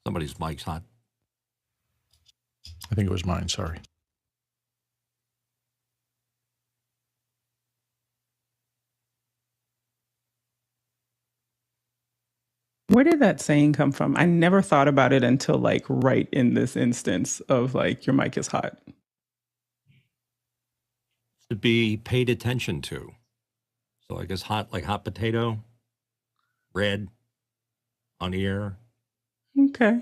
Somebody's mic's hot. I think it was mine, sorry. Where did that saying come from? I never thought about it until like right in this instance of like your mic is hot. To be paid attention to. So I guess hot, like hot potato, red, on ear. Okay.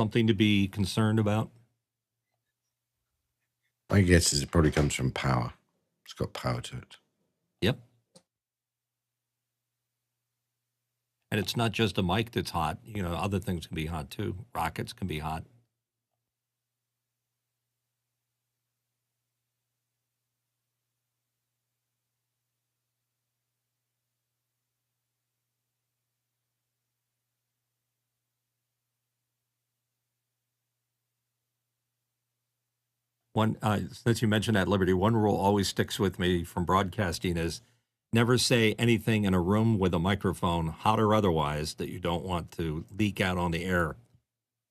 Something to be concerned about. My guess is it probably comes from power. It's got power to it. Yep. And it's not just a mic that's hot. You know, other things can be hot too. Rockets can be hot. One, since you mentioned that, Liberty, one rule always sticks with me from broadcasting is never say anything in a room with a microphone, hot or otherwise, that you don't want to leak out on the air,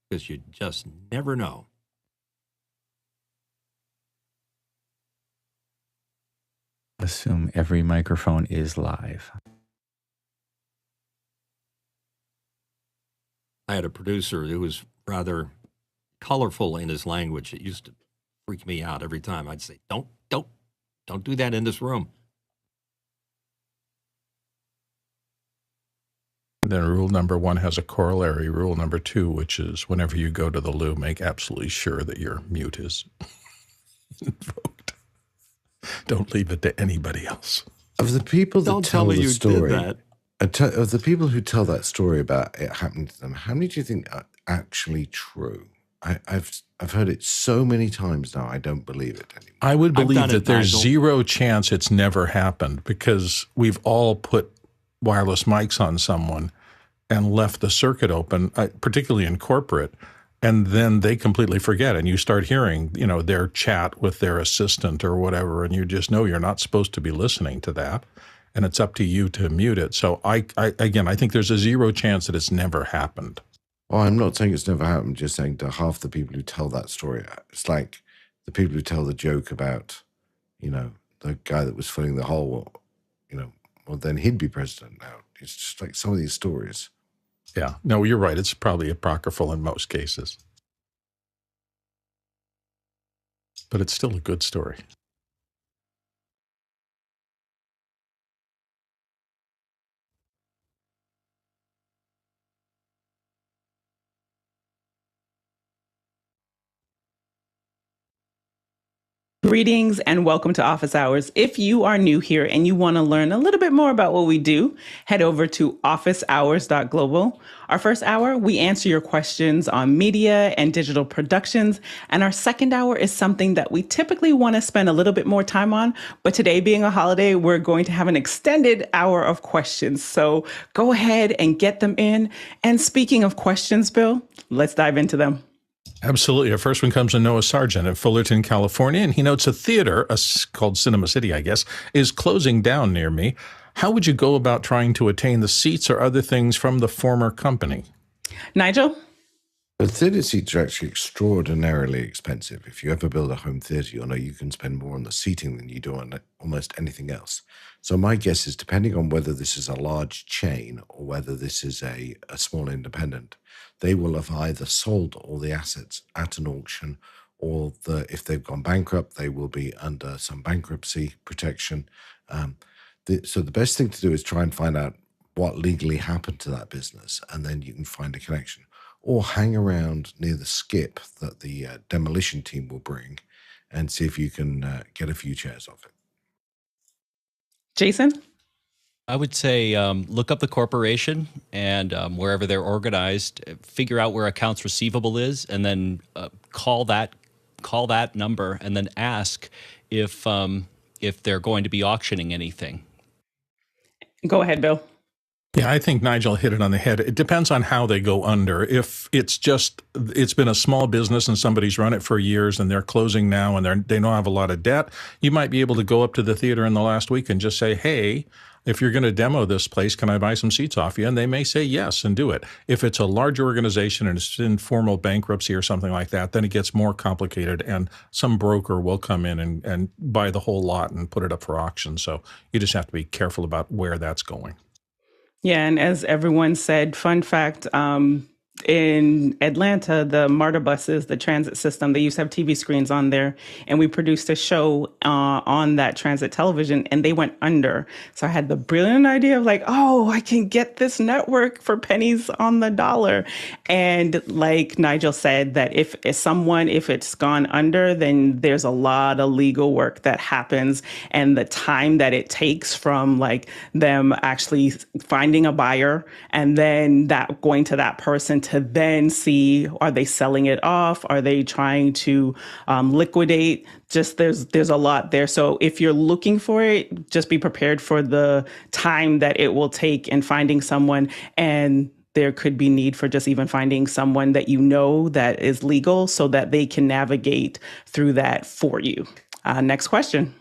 because you just never know. Assume every microphone is live. I had a producer who was rather colorful in his language. It used to freak me out every time. I'd say, don't do that in this room. Then rule number 1 has a corollary, rule number 2, which is whenever you go to the loo, make absolutely sure that your mute is invoked. Don't leave it to anybody else. Of the people that Don't tell tell me the you story, did that. Of the people who tell that story about it happening to them, how many do you think are actually true? I've heard it so many times now, I don't believe it anymore. I would believe that there's Nigel. zero chance it's never happened because we've all put wireless mics on someone and left the circuit open, particularly in corporate, and then they completely forget, and you start hearing, you know, their chat with their assistant or whatever, and you just know you're not supposed to be listening to that, and it's up to you to mute it. So I think there's a zero chance that it's never happened. Oh, I'm not saying it's never happened, just saying to half the people who tell that story, it's like the people who tell the joke about, you know, the guy that was filling the hole, you know, well, then he'd be president now. It's just like some of these stories. Yeah, no, you're right. It's probably apocryphal in most cases. But it's still a good story. Greetings and welcome to Office Hours. If you are new here and you want to learn a little bit more about what we do, head over to officehours.global. Our first hour, we answer your questions on media and digital productions. And our second hour is something that we typically want to spend a little bit more time on. But today being a holiday, we're going to have an extended hour of questions. So go ahead and get them in. And speaking of questions, Bill, let's dive into them. Absolutely. Our first one comes from Noah Sargent in Fullerton, California, and he notes a theater, called Cinema City, I guess, is closing down near me. How would you go about trying to attain the seats or other things from the former company? Nigel? The theatre seats are actually extraordinarily expensive. If you ever build a home theatre, you'll know you can spend more on the seating than you do on almost anything else. So my guess is, depending on whether this is a large chain or whether this is a small independent, they will have either sold all the assets at an auction, or if they've gone bankrupt, they will be under some bankruptcy protection. So the best thing to do is try and find out what legally happened to that business, and then you can find a connection. Or hang around near the skip that the demolition team will bring and see if you can get a few chairs off it. Jason? I would say look up the corporation and wherever they're organized, figure out where accounts receivable is, and then call that number and then ask if they're going to be auctioning anything. Go ahead, Bill. Yeah, I think Nigel hit it on the head. It depends on how they go under. If it's been a small business and somebody's run it for years and they're closing now and they don't have a lot of debt, you might be able to go up to the theater in the last week and just say, hey, if you're going to demo this place, can I buy some seats off you? And they may say yes and do it. If it's a large organization and it's in formal bankruptcy or something like that, then it gets more complicated and some broker will come in and buy the whole lot and put it up for auction. So you just have to be careful about where that's going. Yeah, and as everyone said, fun fact, in Atlanta, the MARTA buses, the transit system, they used to have TV screens on there, and we produced a show on that transit television, and they went under. So I had the brilliant idea of like, oh, I can get this network for pennies on the dollar. And like Nigel said, that if it's gone under, then there's a lot of legal work that happens, and the time that it takes from like them actually finding a buyer and then that going to that person to then see, are they selling it off? Are they trying to liquidate? Just there's a lot there. So if you're looking for it, just be prepared for the time that it will take in finding someone. And there could be need for just even finding someone that you know that is legal so that they can navigate through that for you. Next question.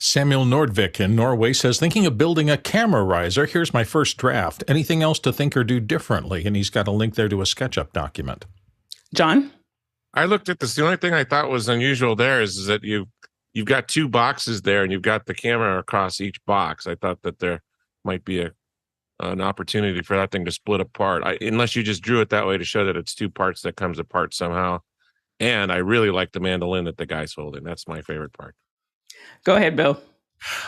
Samuel Nordvik in Norway says, thinking of building a camera riser. Here's my first draft. Anything else to think or do differently? And he's got a link there to a SketchUp document. John? I looked at this. The only thing I thought was unusual there is that you've got two boxes there and you've got the camera across each box. I thought that there might be an opportunity for that thing to split apart, unless you just drew it that way to show that it's two parts that comes apart somehow. And I really like the mandolin that the guy's holding. That's my favorite part. Go ahead, Bill.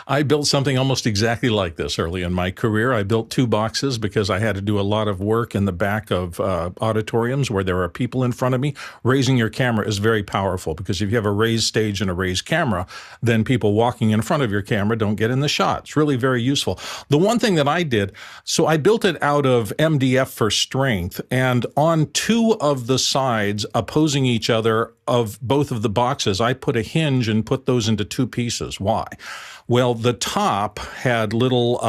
I built something almost exactly like this early in my career. I built two boxes because I had to do a lot of work in the back of auditoriums where there are people in front of me. Raising your camera is very powerful because if you have a raised stage and a raised camera, then people walking in front of your camera don't get in the shot. It's really very useful. The one thing that I did, so I built it out of MDF for strength, and on two of the sides opposing each other of both of the boxes, I put a hinge and put those into two pieces. Why? Well, the top had little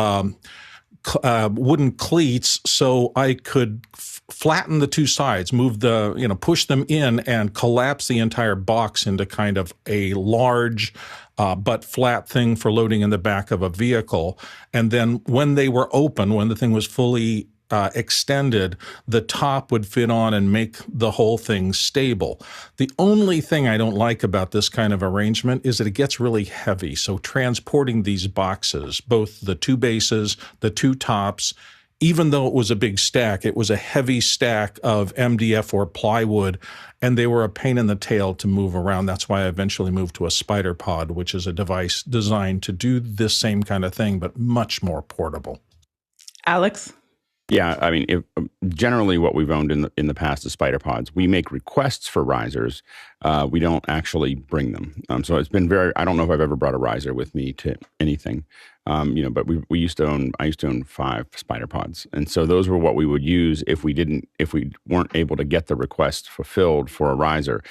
wooden cleats, so I could flatten the two sides, move push them in and collapse the entire box into kind of a large but flat thing for loading in the back of a vehicle. And then when they were open, when the thing was fully extended, the top would fit on and make the whole thing stable. The only thing I don't like about this kind of arrangement is that it gets really heavy. So transporting these boxes, both the two bases, the two tops, even though it was a big stack, it was a heavy stack of MDF or plywood, and they were a pain in the tail to move around. That's why I eventually moved to a spider pod, which is a device designed to do this same kind of thing, but much more portable. Alex? Yeah, I mean, generally what we've owned in the past is spider pods. We make requests for risers. We don't actually bring them. So it's been I don't know if I've ever brought a riser with me to anything. But I used to own 5 spider pods. And so those were what we would use if we weren't able to get the request fulfilled for a riser.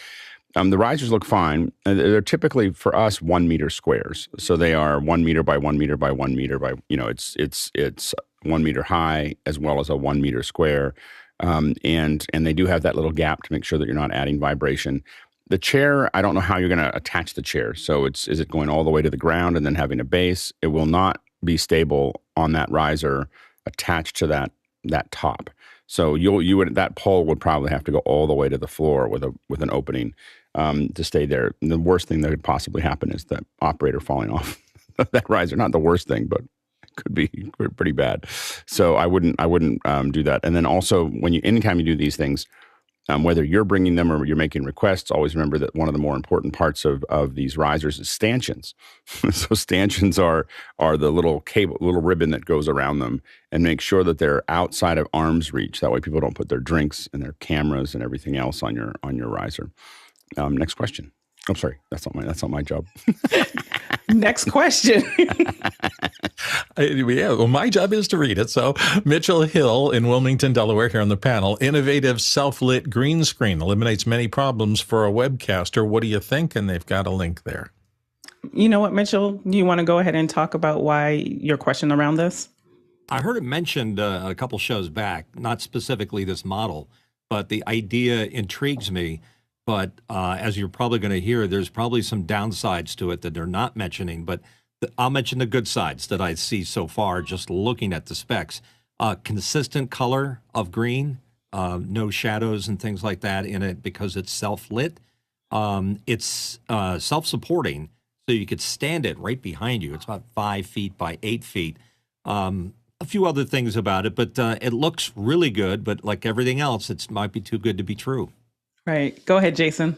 The risers look fine. They're typically, for us, 1 meter squares. So they are 1 meter by 1 meter by 1 meter by, it's 1 meter high as well as a 1 meter square. And they do have that little gap to make sure that you're not adding vibration. The chair, I don't know how you're going to attach the chair. So is it going all the way to the ground and then having a base? It will not be stable on that riser attached to that top. So that pole would probably have to go all the way to the floor with an opening to stay there. And the worst thing that could possibly happen is the operator falling off that riser. Not the worst thing, but could be pretty bad. So I wouldn't do that. And then also, anytime you do these things, whether you're bringing them or you're making requests, always remember that one of the more important parts of these risers is stanchions. So stanchions are the little ribbon that goes around them, and make sure that they're outside of arm's reach. That way people don't put their drinks and their cameras and everything else on your riser. Next question. I'm sorry, that's not my job. Next question. Yeah, well, my job is to read it. So Mitchell Hill in Wilmington, Delaware, here on the panel. Innovative self-lit green screen eliminates many problems for a webcaster. What do you think? And they've got a link there. You know what, Mitchell? You want to go ahead and talk about why your question around this? I heard it mentioned a couple shows back, not specifically this model, but the idea intrigues me. But as you're probably going to hear, there's probably some downsides to it that they're not mentioning. But I'll mention the good sides that I see so far, just looking at the specs. Consistent color of green, no shadows and things like that in it because it's self-lit. It's self-supporting, so you could stand it right behind you. It's about 5 feet by 8 feet. A few other things about it, but it looks really good. But like everything else, it might be too good to be true. Right. Go ahead, Jason.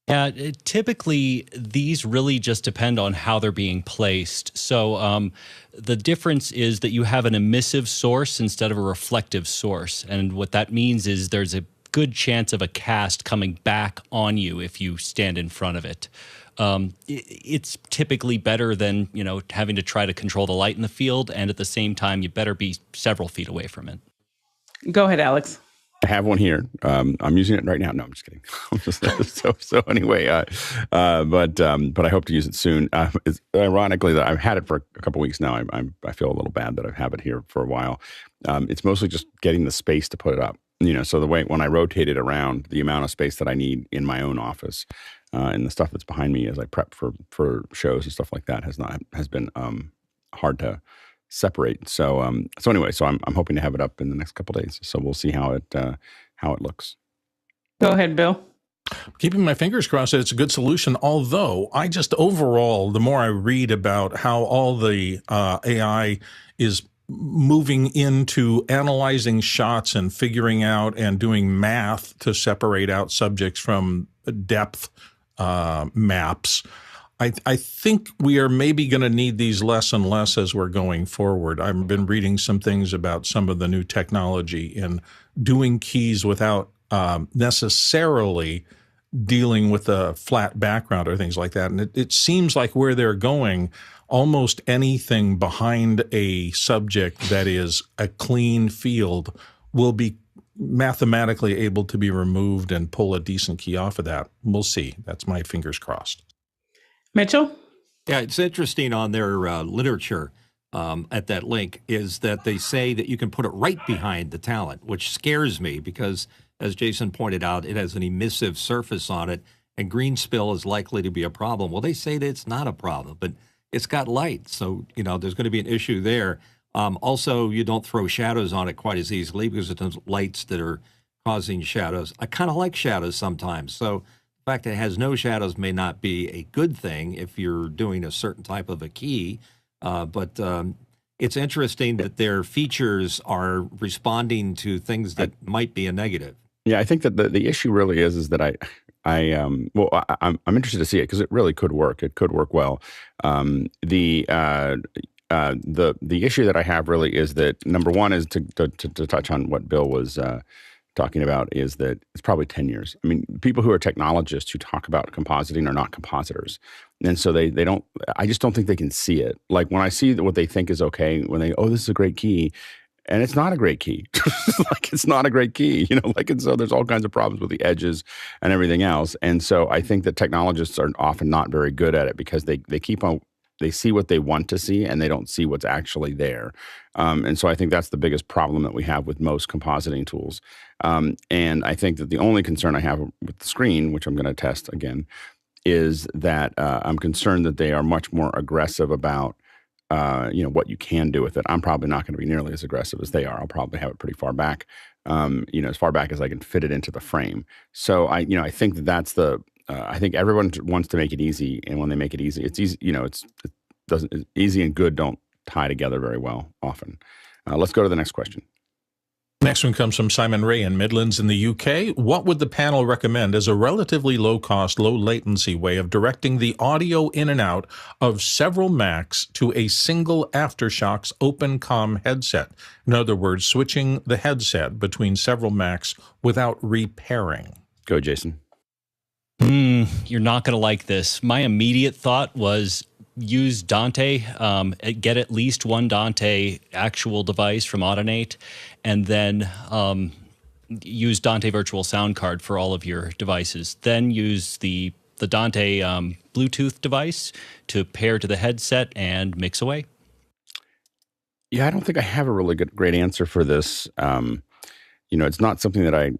Yeah, typically these really just depend on how they're being placed. So the difference is that you have an emissive source instead of a reflective source. And what that means is there's a good chance of a cast coming back on you if you stand in front of it. It's typically better than, having to try to control the light in the field. And at the same time, you better be several feet away from it. Go ahead, Alex. I have one here. I'm using it right now. No, I'm just kidding. So anyway, but I hope to use it soon. It's ironically that I've had it for a couple weeks now. I feel a little bad that I've had it here for a while. It's mostly just getting the space to put it up. So the way when I rotate it around, the amount of space that I need in my own office and the stuff that's behind me as I prep for shows and stuff like that has been hard to separate. So anyway, I'm hoping to have it up in the next couple of days. So we'll see how it looks. Go ahead, Bill. Keeping my fingers crossed that it's a good solution, although I just overall, the more I read about how all the AI is moving into analyzing shots and figuring out and doing math to separate out subjects from depth maps, I think we are maybe going to need these less and less as we're going forward. I've been reading some things about some of the new technology in doing keys without necessarily dealing with a flat background or things like that. And it seems like where they're going, almost anything behind a subject that is a clean field will be mathematically able to be removed and pull a decent key off of that. We'll see. That's my fingers crossed. Mitchell? Yeah, it's interesting on their literature at that link is that they say that you can put it right behind the talent, which scares me because, as Jason pointed out, it has an emissive surface on it, and green spill is likely to be a problem. Well, they say that it's not a problem, but it's got light, so there's going to be an issue there. Also, you don't throw shadows on it quite as easily because it has lights that are causing shadows. I kind of like shadows sometimes, so the fact that it has no shadows may not be a good thing if you're doing a certain type of a key, but it's interesting that their features are responding to things that might be a negative. Yeah, I think that the issue really is that I'm interested to see it because it really could work. It could work well. The issue that I have really is that number one is to touch on what Bill was talking about is that it's probably 10 years. I mean, people who are technologists who talk about compositing are not compositors. And so they don't, I just don't think they can see it. Like when I see what they think is okay, when they, this is a great key, and it's not a great key. Like it's not a great key, and so there's all kinds of problems with the edges and everything else. And so I think that technologists are often not very good at it because they keep on, they see what they want to see and they don't see what's actually there. And so I think that's the biggest problem that we have with most compositing tools. And I think that the only concern I have with the screen, which I'm going to test again, is that I'm concerned that they are much more aggressive about what you can do with it. I'm probably not going to be nearly as aggressive as they are. I'll probably have it pretty far back, as far back as I can fit it into the frame. So I think that's I think everyone wants to make it easy, and when they make it easy, it's easy. Easy and good don't tie together very well often. Let's go to the next question. Next one comes from Simon Ray in Midlands in the UK. What would the panel recommend as a relatively low-cost, low-latency way of directing the audio in and out of several Macs to a single AfterShockz OpenComm headset? In other words, switching the headset between several Macs without repairing. Go, Jason. You're not going to like this. My immediate thought was use Dante, get at least one Dante actual device from Automate, and then use Dante Virtual Sound Card for all of your devices. Then use the Dante Bluetooth device to pair to the headset and mix away. Yeah, I don't think I have a really great answer for this. It's not something that I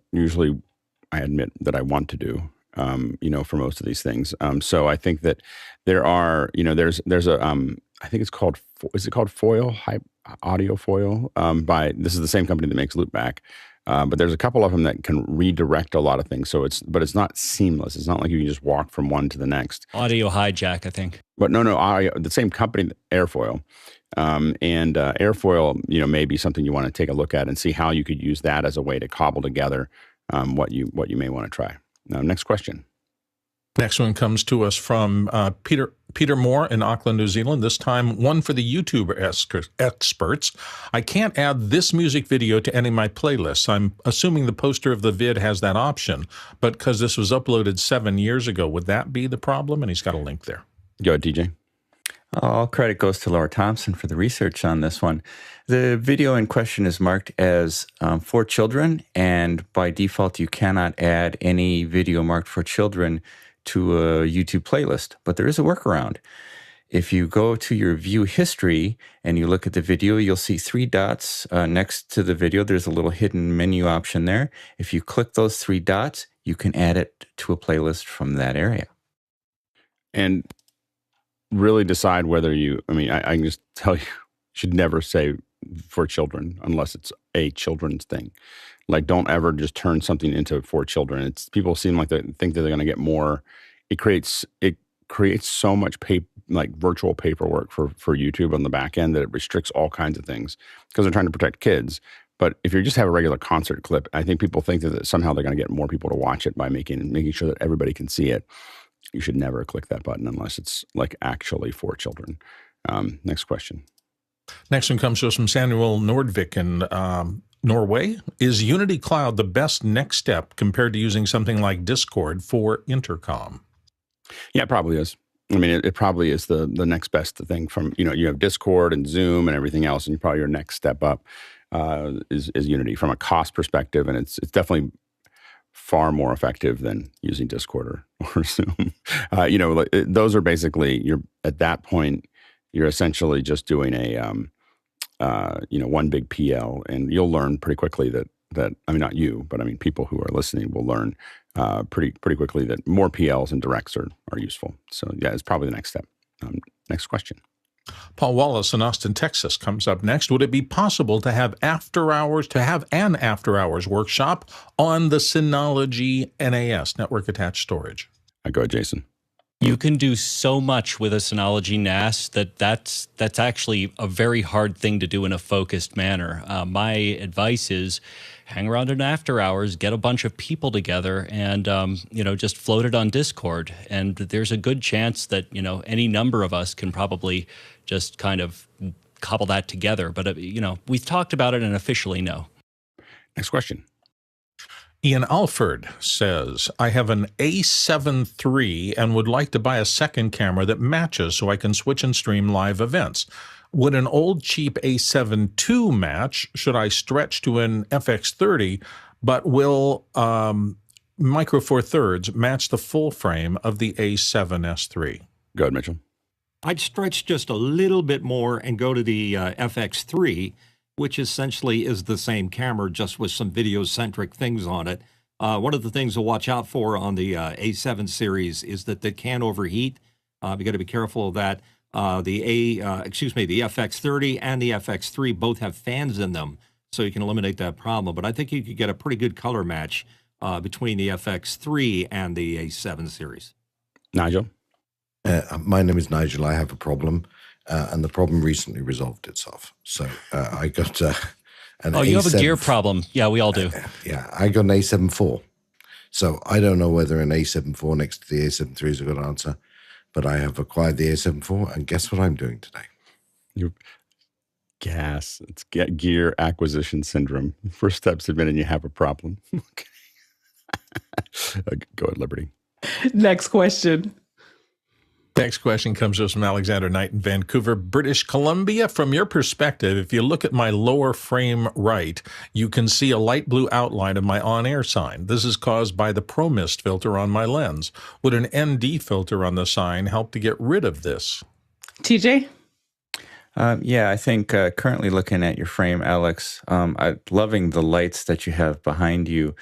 admit that I want to do, for most of these things. So I think that there are, there's a, I think it's called, is it called Foil, Audio Foil? This is the same company that makes Loopback. But there's a couple of them that can redirect a lot of things. So it's not seamless. It's not like you can just walk from one to the next. Audio Hijack, I think. But no, the same company, Airfoil. And Airfoil, may be something you want to take a look at and see how you could use that as a way to cobble together what you may want to try. Next question. Next one comes to us from Peter Moore in Auckland, New Zealand. This time, one for the YouTube experts. I can't add this music video to any of my playlists. I'm assuming the poster of the vid has that option, but because this was uploaded 7 years ago, would that be the problem? And he's got a link there. Go ahead, TJ. All credit goes to Laura Thompson for the research on this one. The video in question is marked as for children, and by default, you cannot add any video marked for children to a YouTube playlist, but there is a workaround. If you go to your view history and you look at the video, you'll see 3 dots next to the video. There's a little hidden menu option there. If you click those 3 dots, you can add it to a playlist from that area. And really decide whether I can just tell you should never say for children unless it's a children's thing. Like, don't ever just turn something into for children. People seem like they think that they're going to get more. It creates so much virtual paperwork for YouTube on the back end that it restricts all kinds of things because they're trying to protect kids. But if you just have a regular concert clip, I think people think that somehow they're going to get more people to watch it by making sure that everybody can see it. You should never click that button unless it's like actually for children. Next question. Next one comes to us from Samuel Nordvik in Norway. Is Unity Cloud the best next step compared to using something like Discord for intercom? Yeah, it probably is. I mean, it probably is the next best thing from, you have Discord and Zoom and everything else, and probably your next step up is Unity from a cost perspective. And it's definitely far more effective than using Discord or Zoom. Those are basically, at that point, you're essentially just doing a, one big PL, and you'll learn pretty quickly that not you, but people who are listening will learn pretty quickly that more PLs and directs are useful. So yeah, it's probably the next step. Next question. Paul Wallace in Austin, Texas comes up next. Would it be possible to have an after-hours workshop on the Synology NAS, network attached storage? Go ahead, Jason. You can do so much with a Synology NAS that's actually a very hard thing to do in a focused manner. My advice is hang around in after hours, get a bunch of people together, and just float it on Discord. And there's a good chance that any number of us can probably just kind of cobble that together. But we've talked about it, and officially no. Next question. Ian Alford says, I have an A7 III and would like to buy a second camera that matches so I can switch and stream live events. Would an old cheap A7 II match? Should I stretch to an FX30? But will Micro Four Thirds match the full frame of the A7S III? Go ahead, Mitchell. I'd stretch just a little bit more and go to the FX3, which essentially is the same camera, just with some video-centric things on it. One of the things to watch out for on the A7 series is that they can overheat. You got to be careful of that. The FX30 and the FX3 both have fans in them, so you can eliminate that problem. But I think you could get a pretty good color match between the FX3 and the A7 series. Nigel? My name is Nigel. I have a problem. And the problem recently resolved itself. So I got an A7. You have a gear problem. Yeah, we all do. I got an A7 IV. So I don't know whether an A7 IV next to the A7 III is a good answer, but I have acquired the A7 IV, and guess what I'm doing today? It's gear acquisition syndrome. First step's admitting you have a problem. Okay. Go ahead, Liberty. Next question. Next question comes to us from Alexander Knight in Vancouver, British Columbia. From your perspective, if you look at my lower frame right, you can see a light blue outline of my on-air sign. This is caused by the ProMist filter on my lens. Would an ND filter on the sign help to get rid of this? TJ? Yeah, I think currently looking at your frame, Alex, I'm loving the lights that you have behind you.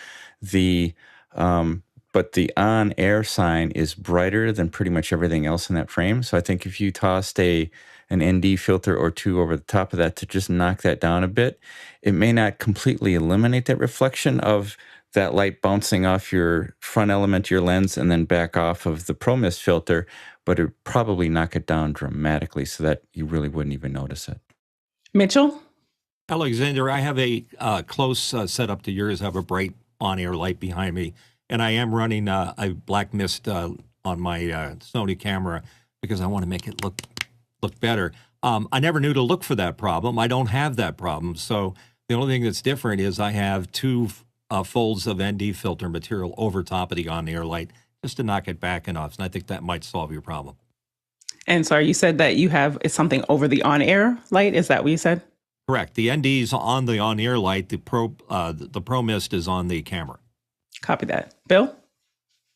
But the on-air sign is brighter than pretty much everything else in that frame. So I think if you tossed an ND filter or two over the top of that to just knock that down a bit, it may not completely eliminate that reflection of that light bouncing off your front element, your lens, and then back off of the ProMist filter, but it would probably knock it down dramatically so that you really wouldn't even notice it. Mitchell? Alexander, I have a close setup to yours. I have a bright on-air light behind me, and I am running a black mist on my Sony camera because I want to make it look better. I never knew to look for that problem. I don't have that problem. So the only thing that's different is I have two folds of ND filter material over top of the on-air light just to knock it back enough. And I think that might solve your problem. And sorry, you said that you have something over the on-air light. Is that what you said? Correct. The ND's on the on-air light. The ProMist is on the camera. Copy that. Bill?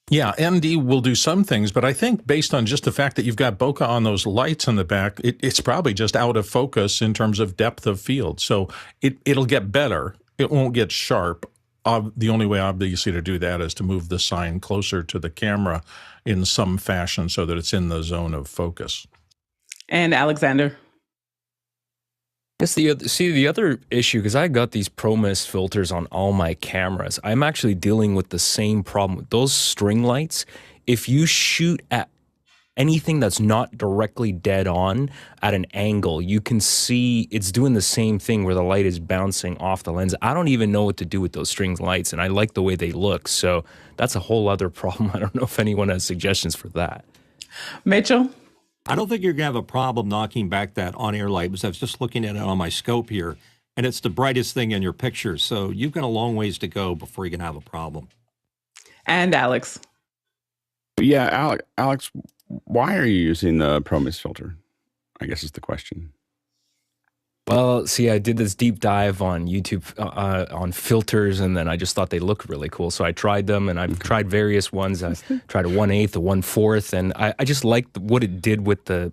Yeah, ND will do some things, but I think based on just the fact that you've got bokeh on those lights in the back, it's probably just out of focus in terms of depth of field. So it'll get better. It won't get sharp. The only way, obviously, to do that is to move the sign closer to the camera in some fashion so that it's in the zone of focus. And Alexander? Yes, the other issue, because I got these ProMist filters on all my cameras, I'm actually dealing with the same problem with those string lights. If you shoot at anything that's not directly dead on at an angle, you can see it's doing the same thing where the light is bouncing off the lens. I don't even know what to do with those string lights, and I like the way they look. So that's a whole other problem. I don't know if anyone has suggestions for that. Mitchell? I don't think you're going to have a problem knocking back that on-air light because I was just looking at it on my scope here, and it's the brightest thing in your picture. So you've got a long ways to go before you can have a problem. And Alex? Yeah, Alex, why are you using the ProMist filter? I guess is the question. Well, see, I did this deep dive on YouTube on filters, and then I just thought they looked really cool. So I tried them, and I've tried various ones. I tried a 1/8, a 1/4, and I just liked what it did with the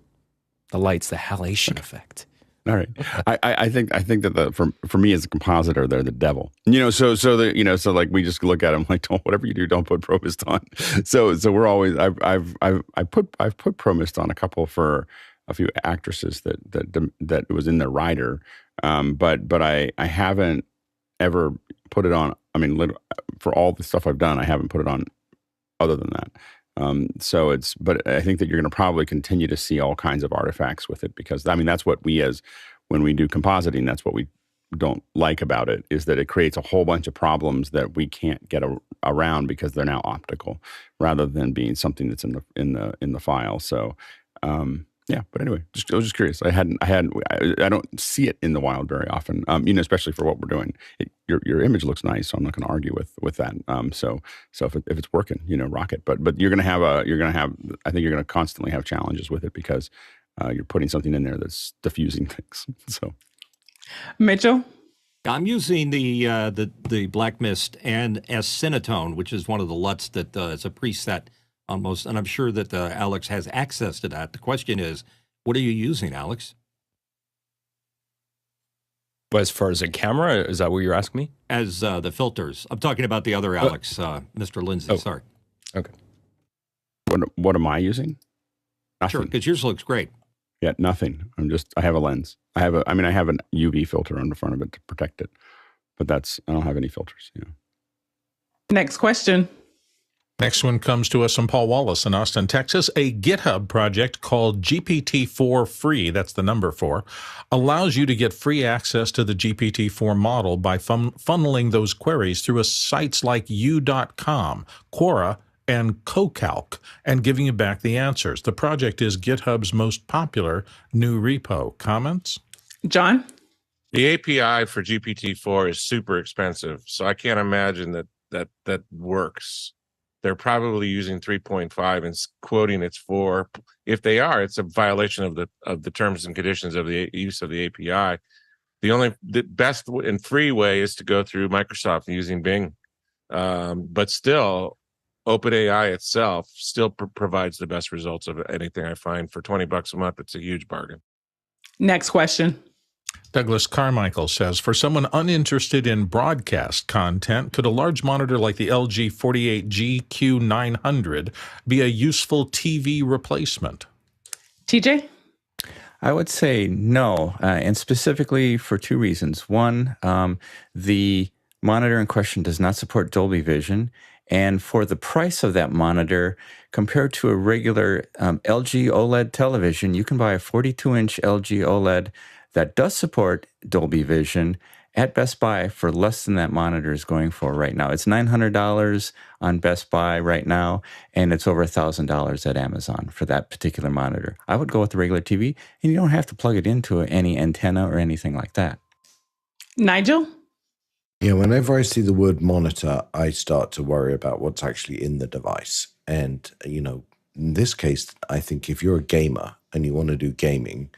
lights, the halation effect. All right, I think that for me as a compositor, they're the devil. So like we just look at them like, whatever you do, don't put ProMist on. So we're always I've put ProMist on a couple for a few actresses that was in their rider, but I haven't ever put it on. I mean, for all the stuff I've done, I haven't put it on other than that. But I think that you're going to probably continue to see all kinds of artifacts with it because I mean that's what when we do compositing, that's what we don't like about it is that it creates a whole bunch of problems that we can't get around because they're now optical rather than being something that's in the file. So. Yeah, but anyway, I was just curious. I don't see it in the wild very often. Especially for what we're doing. Your image looks nice, so I'm not going to argue with that. So if it's working, rock it. But you're going to have. I think you're going to constantly have challenges with it because you're putting something in there that's diffusing things. So, Mitchell, I'm using the Black Mist and S-Cinetone, which is one of the LUTs that is a preset. Almost, and I'm sure that Alex has access to that. The question is, what are you using, Alex? As far as a camera, is that what you're asking me? As the filters. I'm talking about the other Alex, Mr. Lindsay. Oh. Sorry. Okay. What am I using? Nothing. Sure, because yours looks great. Yeah, nothing. I have a lens. I have an UV filter on the front of it to protect it, but I don't have any filters. Next question. Next one comes to us from Paul Wallace in Austin, Texas. A GitHub project called GPT-4 Free, that's the number 4, allows you to get free access to the GPT-4 model by funneling those queries through sites like u.com, Quora, and CoCalc, and giving you back the answers. The project is GitHub's most popular new repo. Comments? John? The API for GPT-4 is super expensive, so I can't imagine that works. They're probably using 3.5 and quoting it's 4. If they are, it's a violation of the terms and conditions of the use of the API. The best and free way is to go through Microsoft using Bing, but still, OpenAI itself still provides the best results of anything I find. For $20 a month, it's a huge bargain. Next question. Douglas Carmichael says, for someone uninterested in broadcast content, could a large monitor like the LG 48G Q900 be a useful TV replacement? TJ? I would say no, and specifically for two reasons. One, the monitor in question does not support Dolby Vision, and for the price of that monitor, compared to a regular LG OLED television, you can buy a 42-inch LG OLED that does support Dolby Vision at Best Buy for less than that monitor is going for right now. It's $900 on Best Buy right now, and it's over $1,000 at Amazon for that particular monitor. I would go with the regular TV, and you don't have to plug it into any antenna or anything like that. Nigel? Yeah, whenever I see the word monitor, I start to worry about what's actually in the device. And, in this case, I think if you're a gamer and you want to do gaming,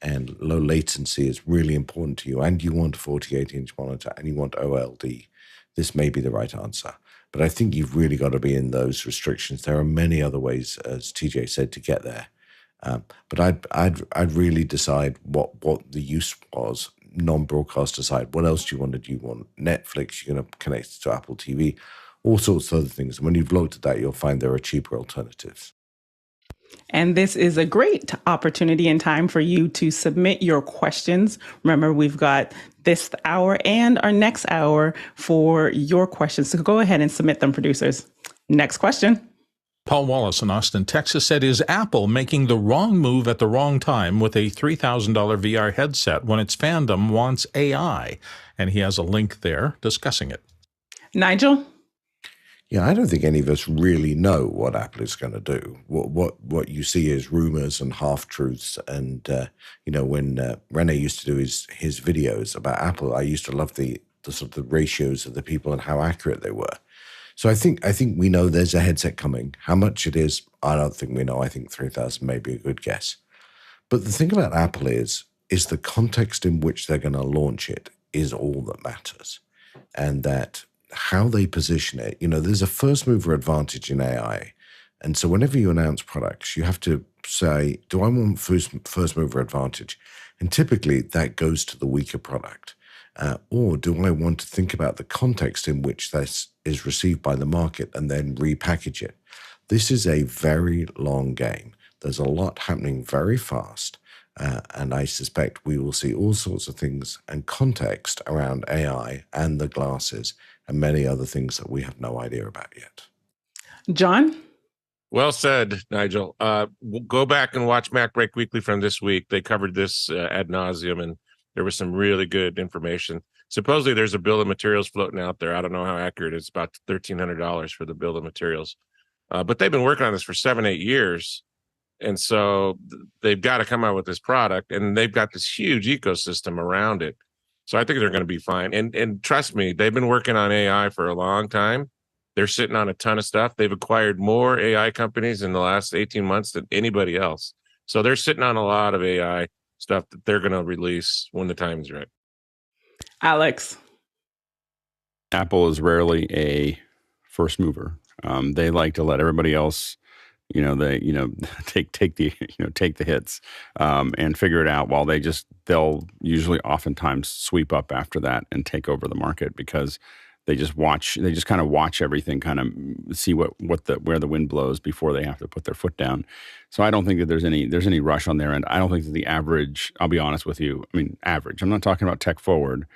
and low latency is really important to you, and you want a 48-inch monitor, and you want OLED, this may be the right answer. But I think you've really got to be in those restrictions. There are many other ways, as TJ said, to get there. But I'd really decide what the use was, non-broadcast aside. What else do you want to do? You want Netflix, you're going to connect it to Apple TV, all sorts of other things. And when you've looked at that, you'll find there are cheaper alternatives. And this is a great opportunity and time for you to submit your questions. Remember, we've got this hour and our next hour for your questions. So go ahead and submit them, producers. Next question. Paul Wallace in Austin, Texas said, is Apple making the wrong move at the wrong time with a $3,000 VR headset when its fandom wants AI? And he has a link there discussing it. Nigel? Yeah, I don't think any of us really know what Apple is going to do. What you see is rumors and half-truths. And, when Rene used to do his videos about Apple, I used to love the sort of the ratios of the people and how accurate they were. So I think we know there's a headset coming. How much it is, I don't think we know. I think 3,000 may be a good guess. But the thing about Apple is the context in which they're going to launch it is all that matters. And that how they position it, there's a first mover advantage in AI. And so whenever you announce products, you have to say, do I want first mover advantage? And typically that goes to the weaker product. Or do I want to think about the context in which this is received by the market and then repackage it? This is a very long game. There's a lot happening very fast. And I suspect we will see all sorts of things and context around AI and the glasses and many other things that we have no idea about yet. John? Well said, Nigel. Go back and watch Mac Break Weekly from this week. They covered this ad nauseum, and there was some really good information. Supposedly there's a bill of materials floating out there. I don't know how accurate. It's about $1,300 for the bill of materials. But they've been working on this for 7-8 years. And so they've got to come out with this product, and they've got this huge ecosystem around it. So I think they're going to be fine. And trust me, they've been working on AI for a long time. They're sitting on a ton of stuff. They've acquired more AI companies in the last 18 months than anybody else. So they're sitting on a lot of AI stuff that they're going to release when the time is right. Alex? Apple is rarely a first mover. They like to let everybody else take the hits and figure it out while they'll usually oftentimes sweep up after that and take over the market because they just kind of watch everything, kind of see where the wind blows before they have to put their foot down. So I don't think that there's any rush on their end. I don't think that the average, I'll be honest with you, average, I'm not talking about tech forward.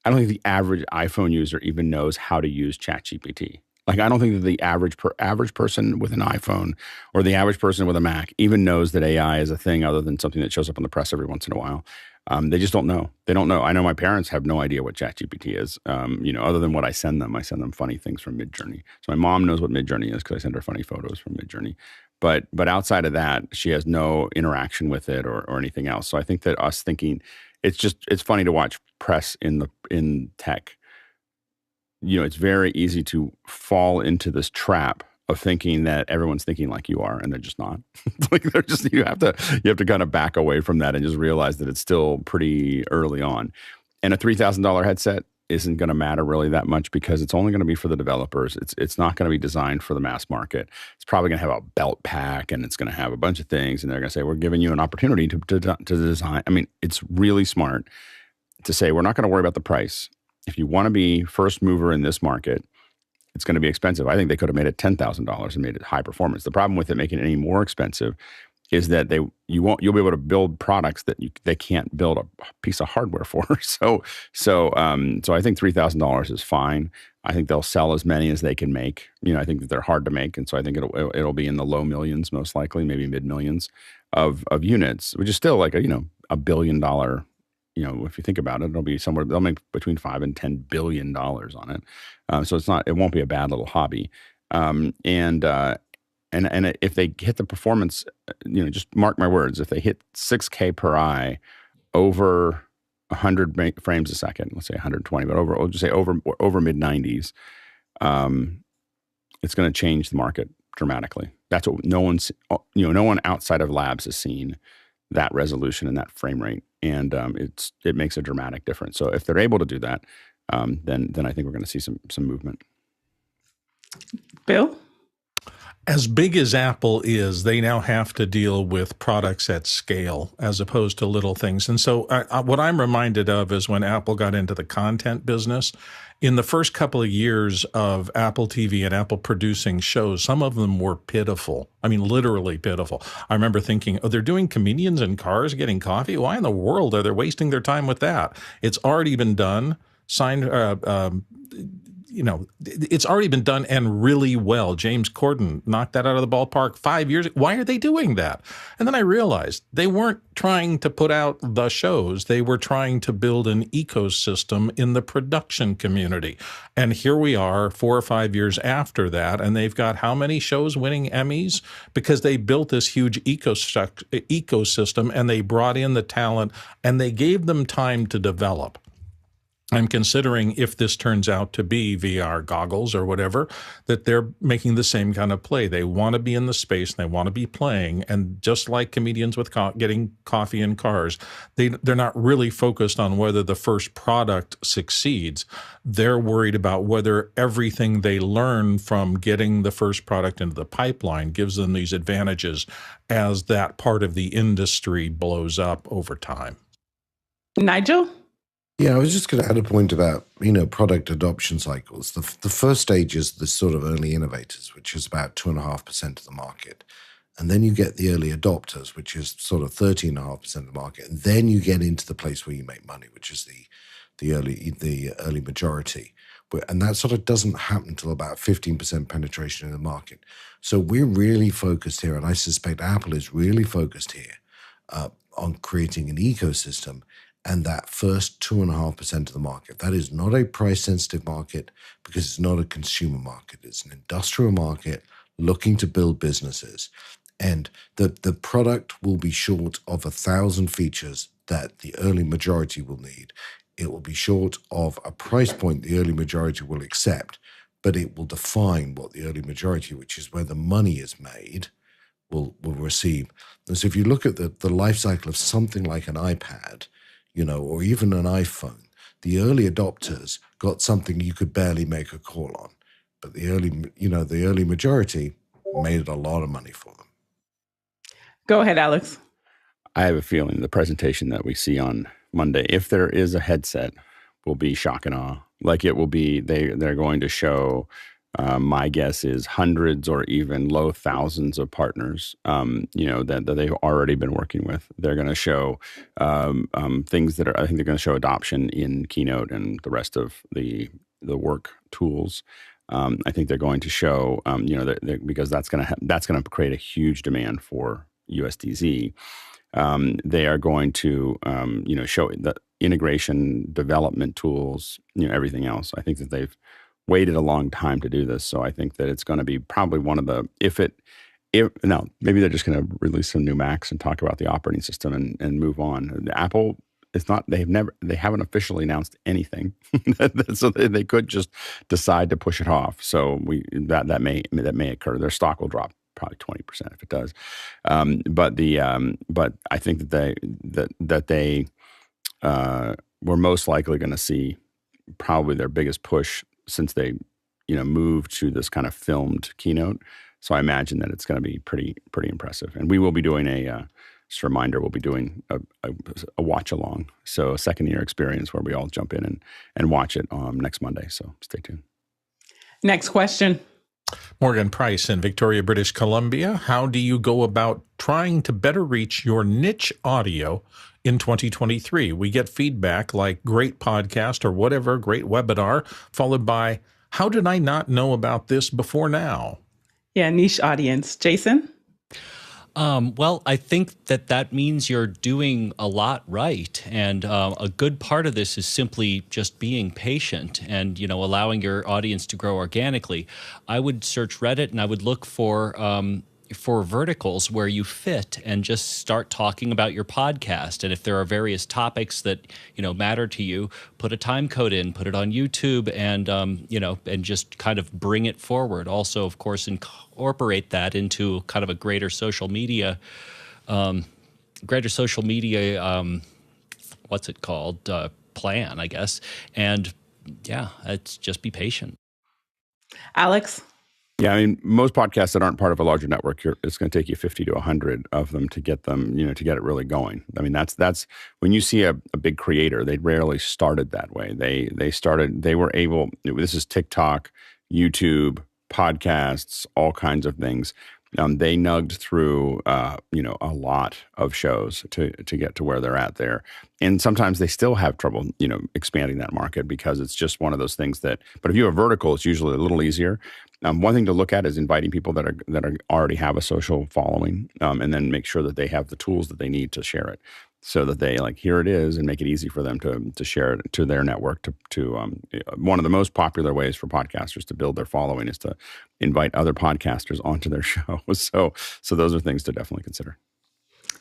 I don't think the average iPhone user even knows how to use ChatGPT. Like, I don't think that the average person with an iPhone or the average person with a Mac even knows that AI is a thing other than something that shows up in the press every once in a while. They just don't know. They don't know. I know my parents have no idea what ChatGPT is, other than what I send them. I send them funny things from Midjourney. So my mom knows what Midjourney is because I send her funny photos from Midjourney. But outside of that, she has no interaction with it or anything else. So I think that us thinking, it's funny to watch press in tech. It's very easy to fall into this trap of thinking that everyone's thinking like you are, and they're just not. You have to kind of back away from that and just realize that it's still pretty early on. And a $3,000 headset, isn't going to matter really that much because it's only going to be for the developers. It's not going to be designed for the mass market. It's probably going to have a belt pack and it's going to have a bunch of things, and they're going to say, we're giving you an opportunity to design. I mean, it's really smart to say, we're not going to worry about the price. If you want to be first mover in this market, it's going to be expensive. I think they could have made it $10,000 and made it high performance. The problem with it making it any more expensive is that you'll be able to build products that they can't build a piece of hardware for. So I think $3,000 is fine. I think they'll sell as many as they can make. I think that they're hard to make, and so I think it'll be in the low millions most likely, maybe mid millions of units, which is still like $1 billion. If you think about it, it'll be somewhere, they'll make between $5 and $10 billion on it. So it won't be a bad little hobby. And if they hit the performance, just mark my words, if they hit 6K per eye over 100 frames a second, let's say 120, but we'll just say over mid 90s, it's going to change the market dramatically. That's what no one outside of labs has seen, that resolution and that frame rate, and it makes a dramatic difference. So if they're able to do that, then I think we're going to see some movement. Bill? As big as Apple is, they now have to deal with products at scale as opposed to little things. And so what I'm reminded of is when Apple got into the content business, in the first couple of years of Apple TV and Apple producing shows, some of them were pitiful. I mean, literally pitiful. I remember thinking, they're doing comedians in cars getting coffee? Why in the world are they wasting their time with that? It's already been done, it's already been done and really well. James Corden knocked that out of the ballpark 5 years. Why are they doing that? And then I realized they weren't trying to put out the shows. They were trying to build an ecosystem in the production community. And here we are 4 or 5 years after that, and they've got how many shows winning Emmys? Because they built this huge ecosystem, and they brought in the talent, and they gave them time to develop. I'm considering, if this turns out to be VR goggles or whatever, that they're making the same kind of play. They want to be in the space, and they want to be playing. And just like comedians with getting coffee in cars, they're not really focused on whether the first product succeeds. They're worried about whether everything they learn from getting the first product into the pipeline gives them these advantages as that part of the industry blows up over time. Nigel? Yeah, I was just going to add a point about, product adoption cycles. The first stage is the sort of early innovators, which is about 2.5% of the market. And then you get the early adopters, which is sort of 13.5% of the market. And then you get into the place where you make money, which is the early majority. And that sort of doesn't happen until about 15% penetration in the market. So we're really focused here, and I suspect Apple is really focused here on creating an ecosystem. And that first 2.5% of the market, that is not a price-sensitive market because it's not a consumer market. It's an industrial market looking to build businesses. And the product will be short of 1,000 features that the early majority will need. It will be short of a price point the early majority will accept, but it will define what the early majority, which is where the money is made, will receive. And so if you look at the life cycle of something like an iPad, or even an iPhone, the early adopters got something you could barely make a call on. But the early majority made it a lot of money for them. Go ahead, Alex. I have a feeling the presentation that we see on Monday, if there is a headset, will be shock and awe. Like it will be, they're going to show, my guess is hundreds or even low thousands of partners, that they've already been working with. They're going to show things that I think they're going to show adoption in Keynote and the rest of the work tools. I think they're going to show, because that's going to create a huge demand for USDZ. They are going to, show the integration, development tools, everything else. I think that they've waited a long time to do this. So I think that it's going to be probably one of the, maybe they're just going to release some new Macs and talk about the operating system and move on. Apple, it's not, they haven't officially announced anything. So they could just decide to push it off. So that may occur. Their stock will drop probably 20% if it does. But I think that they we're most likely going to see probably their biggest push since they, moved to this kind of filmed keynote. So I imagine that it's going to be pretty impressive. And we will be doing just a reminder, we'll be doing a watch along. So a second year experience where we all jump in and watch it next Monday. So stay tuned. Next question. Morgan Price in Victoria, British Columbia. How do you go about trying to better reach your niche audio in 2023? We get feedback like great podcast or whatever, great webinar, followed by how did I not know about this before now? Yeah, niche audience. Jason? Well, I think that means you're doing a lot right. And a good part of this is simply just being patient and, allowing your audience to grow organically. I would search Reddit and I would look for verticals where you fit and just start talking about your podcast. And if there are various topics that, matter to you, put a time code in, put it on YouTube and, and just kind of bring it forward. Also, of course, incorporate that into kind of a greater social media, what's it called? Plan, I guess. And yeah, it's just be patient. Alex? Yeah, I mean, most podcasts that aren't part of a larger network, it's going to take you 50 to 100 of them to get them, to get it really going. I mean, that's when you see a big creator, they rarely started that way. They were able, this is TikTok, YouTube, podcasts, all kinds of things. They nugged through, a lot of shows to get to where they're at there. And sometimes they still have trouble, expanding that market because it's just one of those things but if you have vertical, it's usually a little easier. One thing to look at is inviting people that already have a social following, and then make sure that they have the tools that they need to share it, so that they here it is, and make it easy for them to share it to their network. One of the most popular ways for podcasters to build their following is to invite other podcasters onto their show. So those are things to definitely consider.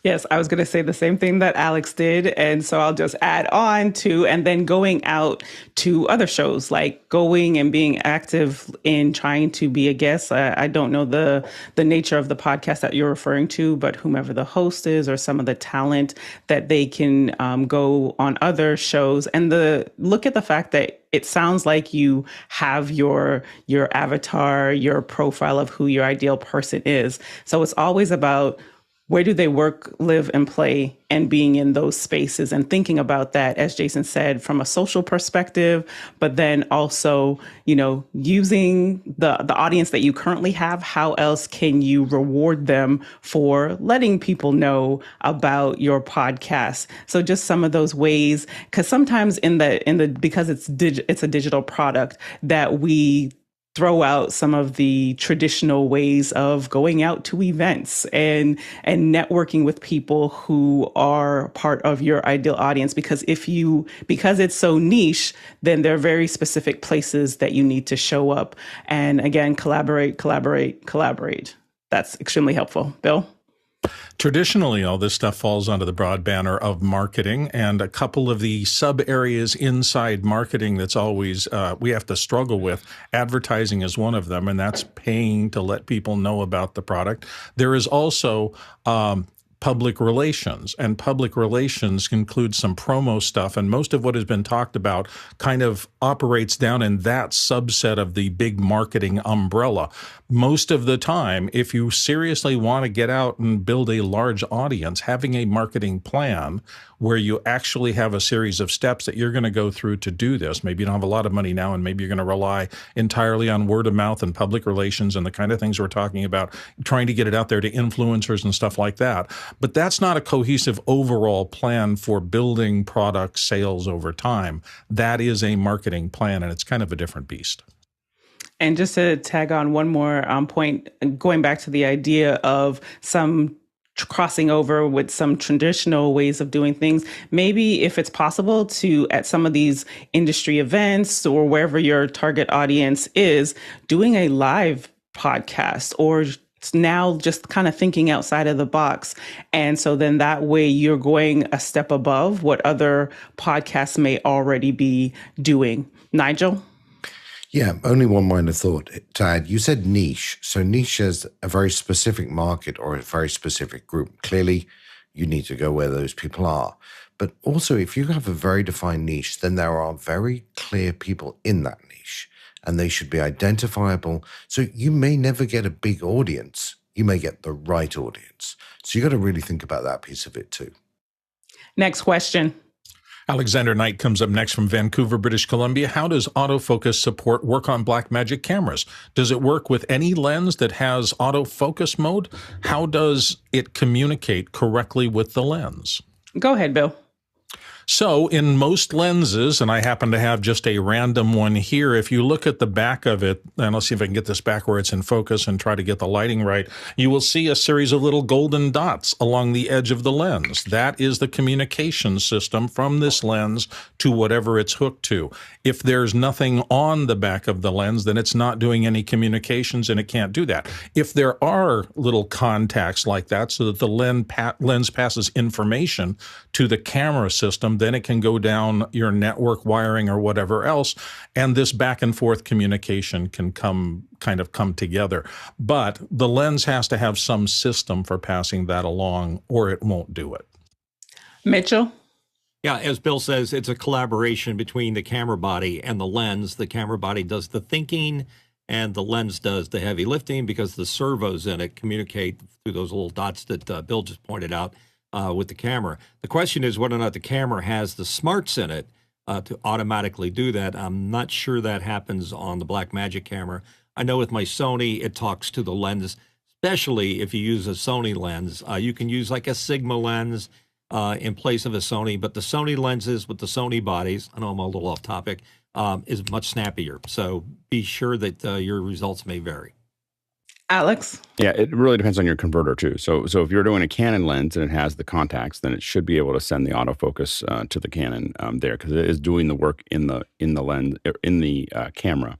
Yes, I was going to say the same thing that Alex did. And so I'll just add on to, and then going out to other shows, like going and being active in trying to be a guest. I don't know the nature of the podcast that you're referring to, but whomever the host is or some of the talent that they can go on other shows. And look at the fact that it sounds like you have your avatar, your profile of who your ideal person is. So it's always about where do they work, live, and play, and being in those spaces and thinking about that, as Jason said, from a social perspective, but then also, using the audience that you currently have, how else can you reward them for letting people know about your podcast? So just some of those ways, because sometimes because it's a digital product that we throw out some of the traditional ways of going out to events and networking with people who are part of your ideal audience. Because because it's so niche, then there are very specific places that you need to show up. And again, collaborate. That's extremely helpful. Bill? Traditionally, all this stuff falls under the broad banner of marketing, and a couple of the sub areas inside marketing that's always we have to struggle with. Advertising is one of them, and that's paying to let people know about the product. There is also public relations, and public relations includes some promo stuff, and most of what has been talked about kind of operates down in that subset of the big marketing umbrella. Most of the time, if you seriously want to get out and build a large audience, having a marketing plan where you actually have a series of steps that you're going to go through to do this. Maybe you don't have a lot of money now, and maybe you're going to rely entirely on word of mouth and public relations and the kind of things we're talking about, trying to get it out there to influencers and stuff like that. But that's not a cohesive overall plan for building product sales over time. That is a marketing plan, and it's kind of a different beast. And just to tag on one more point, going back to the idea of some crossing over with some traditional ways of doing things, maybe if it's possible to, at some of these industry events or wherever your target audience is, doing a live podcast, or now just kind of thinking outside of the box. And so then that way you're going a step above what other podcasts may already be doing. Nigel? Yeah, only one minor thought to add. You said niche. So niche is a very specific market or a very specific group. Clearly, you need to go where those people are. But also, if you have a very defined niche, then there are very clear people in that niche, and they should be identifiable. So you may never get a big audience. You may get the right audience. So you got to really think about that piece of it too. Next question. Alexander Knight comes up next from Vancouver, British Columbia. How does autofocus support work on Blackmagic cameras? Does it work with any lens that has autofocus mode? How does it communicate correctly with the lens? Go ahead, Bill. So in most lenses, and I happen to have just a random one here, if you look at the back of it, and let's see if I can get this back where it's in focus and try to get the lighting right, you will see a series of little golden dots along the edge of the lens. That is the communication system from this lens to whatever it's hooked to. If there's nothing on the back of the lens, then it's not doing any communications and it can't do that. If there are little contacts like that so that the lens passes information to the camera system, then it can go down your network wiring or whatever else, and this back and forth communication can come together. But the lens has to have some system for passing that along, or it won't do it. Mitchell? Yeah, as Bill says, it's a collaboration between the camera body and the lens. The camera body does the thinking, and the lens does the heavy lifting because the servos in it communicate through those little dots that Bill just pointed out. With the camera. The question is whether or not the camera has the smarts in it to automatically do that. I'm not sure that happens on the Blackmagic camera. I know with my Sony, it talks to the lens, especially if you use a Sony lens. You can use like a Sigma lens in place of a Sony, but the Sony lenses with the Sony bodies, I know I'm a little off topic, is much snappier. So be sure that your results may vary. Alex? Yeah, it really depends on your converter too. So if you're doing a Canon lens and it has the contacts, then it should be able to send the autofocus to the Canon there, because it is doing the work in the lens, in the camera.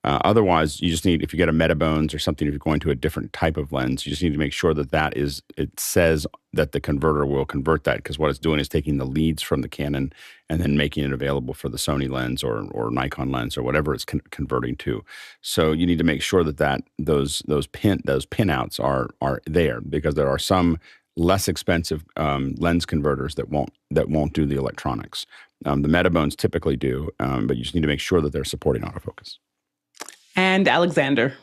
Otherwise, you just need, if you get a Metabones or something, if you're going to a different type of lens, you just need to make sure that it says that the converter will convert that, because what it's doing is taking the leads from the Canon and then making it available for the Sony lens or Nikon lens or whatever it's converting to. So you need to make sure that those pinouts are there, because there are some less expensive lens converters that won't do the electronics. The Metabones typically do, but you just need to make sure that they're supporting autofocus. And Alexander.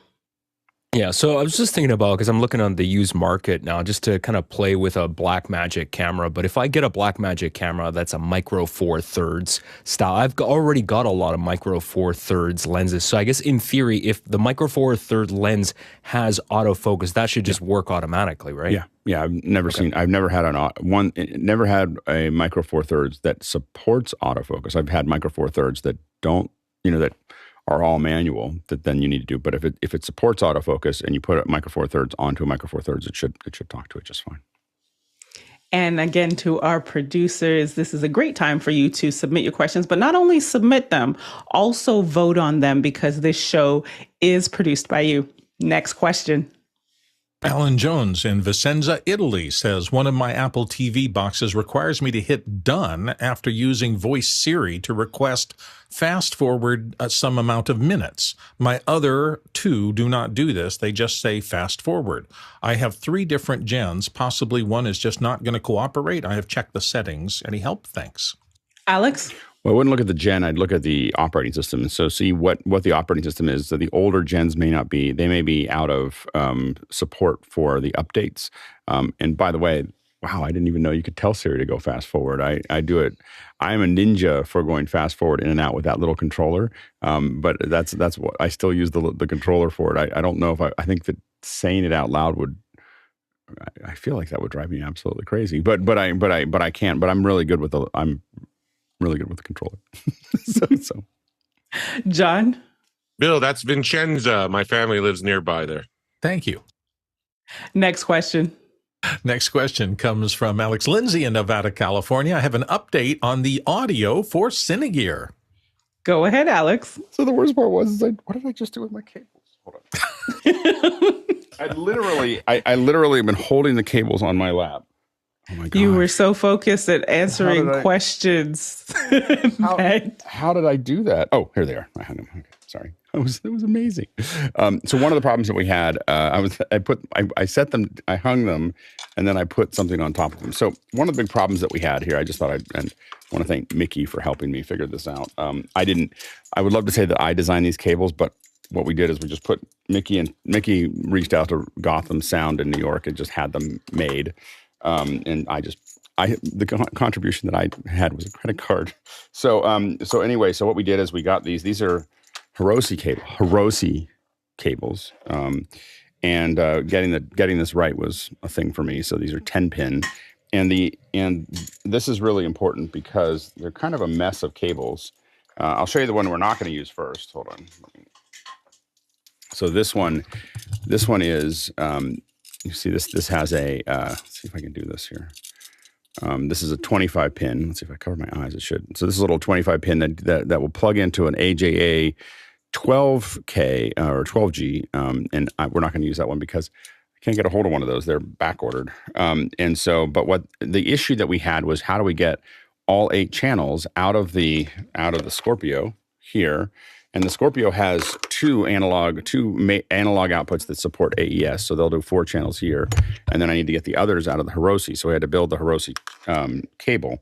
Yeah, so I was just thinking about, because I'm looking on the used market now just to kind of play with a Blackmagic camera. But if I get a Blackmagic camera that's a micro four thirds style, I've already got a lot of micro four thirds lenses. So I guess in theory, if the micro four third lens has autofocus, that should just work automatically, right? Yeah. I've never had a micro four thirds that supports autofocus. I've had micro four thirds that don't, that are all manual, that then you need to do. But if it supports autofocus and you put a micro four thirds onto a micro four thirds, it should talk to it just fine. And again, to our producers, this is a great time for you to submit your questions, but not only submit them, also vote on them, because this show is produced by you. Next question. Alan Jones in Vicenza, Italy says, one of my Apple TV boxes requires me to hit done after using voice Siri to request fast forward some amount of minutes. My other two do not do this. They just say fast forward. I have 3 different gens. Possibly one is just not going to cooperate. I have checked the settings. Any help? Thanks. Alex? Well, I wouldn't look at the gen. I'd look at the operating system. So see what the operating system is. So the older gens may be out of support for the updates. And by the way, wow, I didn't even know you could tell Siri to go fast forward. I do it. I am a ninja for going fast forward in and out with that little controller. But that's what I still use the controller for it. I don't know if I think that saying it out loud would. I feel like that would drive me absolutely crazy. But I can't. But I'm really good with the controller. so. John? Bill, that's Vincenza. My family lives nearby there. Thank you. Next question. Next question comes from Alex Lindsay in Nevada, California. I have an update on the audio for Cinegear. Go ahead, Alex. So the worst part was, what did I just do with my cables? Hold on. I literally have been holding the cables on my lap. Oh my God. You were so focused at answering questions. How did I do that? Oh, here they are. I had them. Okay, sorry. It was amazing. So one of the problems that we had, I hung them, and then I put something on top of them. So one of the big problems that we had here, I just thought and I want to thank Mickey for helping me figure this out. I would love to say that I designed these cables, but what we did is we just put Mickey reached out to Gotham Sound in New York and just had them made. And the contribution that I had was a credit card. So anyway, so what we did is we got these are Hiroshi cables. And getting this right was a thing for me. So these are 10-pin. And this is really important because they're kind of a mess of cables. I'll show you the one we're not going to use first. Hold on. So this one is, you see this has a, let's see if I can do this here. This is a 25 pin. Let's see if I cover my eyes. It should. So this is a little 25 pin that will plug into an AJA 12K or 12G. And we're not going to use that one because I can't get a hold of one of those. They're back ordered. But what the issue that we had was how do we get all 8 channels out of the Scorpio here? And the Scorpio has two analog outputs that support AES. So they'll do 4 channels here. And then I need to get the others out of the Hiroshi. So we had to build the Hiroshi cable.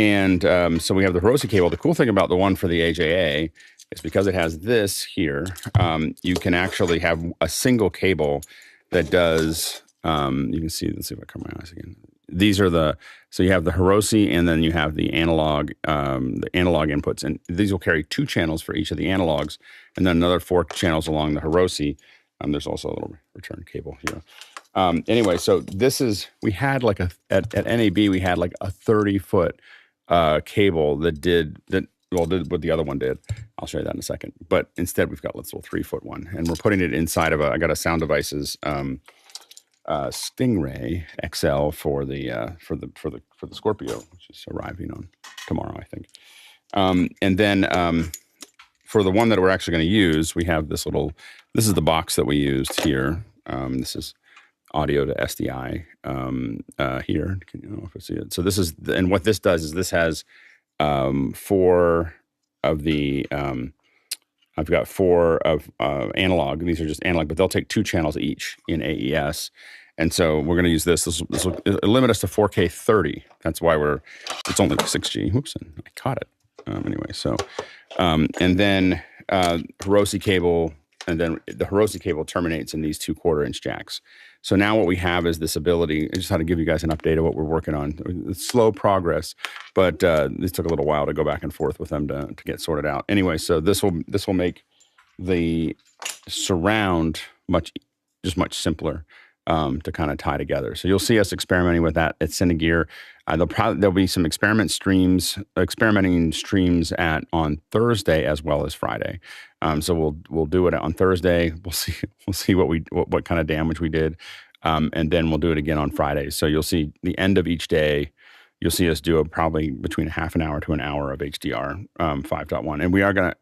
And so we have the Hiroshi cable. The cool thing about the one for the AJA is because it has this here, you can actually have a single cable that does, you can see, let's see if I cover my eyes again. These are so you have the Hiroshi and then you have the analog inputs. And these will carry 2 channels for each of the analogs and then another 4 channels along the Hiroshi. There's also a little return cable here. Anyway, so we had like at NAB, we had like a 30-foot cable that did what the other one did. I'll show you that in a second. But instead we've got this little 3-foot one and we're putting it inside of I got a SoundDevices Stingray XL for the Scorpio, which is arriving on tomorrow, I think. And then for the one that we're actually going to use, we have this is the box that we used here. This is audio to SDI here. Can you know if I see it? So this is, and what this does is this has 4 of the, I've got 4 of analog. These are just analog, but they'll take 2 channels each in AES. And so we're going to use this. This will limit us to 4K 30. That's why it's only 6G. Whoops, and I caught it. Anyway, so, and then Hiroshi cable, and then the Hiroshi cable terminates in these 2 1/4-inch jacks. So now what we have is this ability. I just had to give you guys an update of what we're working on. It's slow progress, but this took a little while to go back and forth with them to get sorted out. Anyway, so this will make the surround much simpler to kind of tie together. So you'll see us experimenting with that at Cinegear. There'll be some experimenting streams on Thursday as well as Friday. So we'll do it on Thursday. We'll see what kind of damage we did, and then we'll do it again on Friday. So you'll see the end of each day. You'll see us do probably between half an hour to an hour of HDR 5.1, and we are going to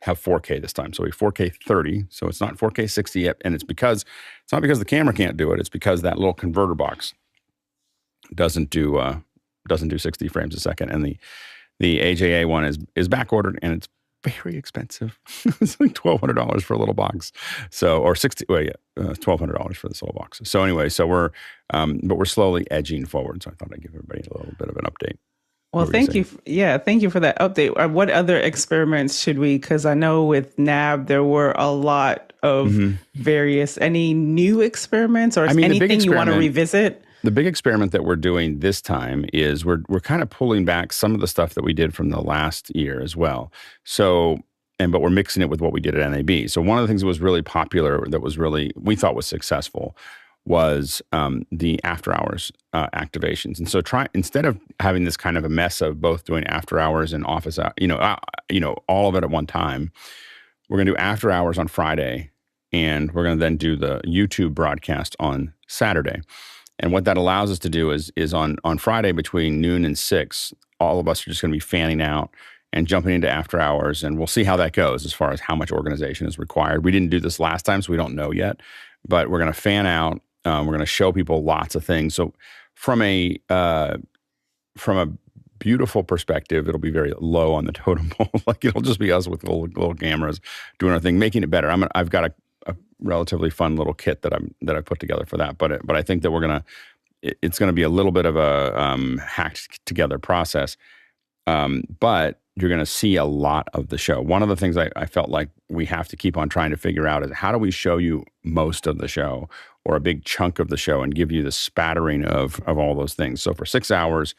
have 4K this time. So we 4K 30. So it's not 4K 60 yet, and it's not because the camera can't do it. It's because that little converter box doesn't do 60 frames a second, and the AJA one is back ordered, and it's very expensive. It's like $1,200 for a little box. So, or $1,200 for this little box. So anyway, but we're slowly edging forward. So I thought I'd give everybody a little bit of an update. Well, thank you. Thank you for that update. What other experiments should we? Because I know with NAB there were a lot of various. Any new experiments or anything you want to revisit? The big experiment that we're doing this time is we're kind of pulling back some of the stuff that we did from the last year as well. So, but we're mixing it with what we did at NAB. So one of the things that was really popular, we thought was successful, was the after hours activations. And so instead of having this kind of a mess of both doing after hours and office, all of it at one time, we're going to do after hours on Friday, and we're going to then do the YouTube broadcast on Saturday. And what that allows us to do is on Friday between noon and 6, all of us are just going to be fanning out and jumping into after hours, and we'll see how that goes as far as how much organization is required. We didn't do this last time, so we don't know yet, but we're going to fan out. We're going to show people lots of things. So from a beautiful perspective. It'll be very low on the totem pole. Like it'll just be us with little cameras doing our thing, making it better. I've got a relatively fun little kit that I put together for that. But I think that it's gonna be a little bit of a hacked together process. But you're going to see a lot of the show. One of the things I felt like we have to keep on trying to figure out is how do we show you most of the show or a big chunk of the show and give you the spattering of all those things. So for 6 hours,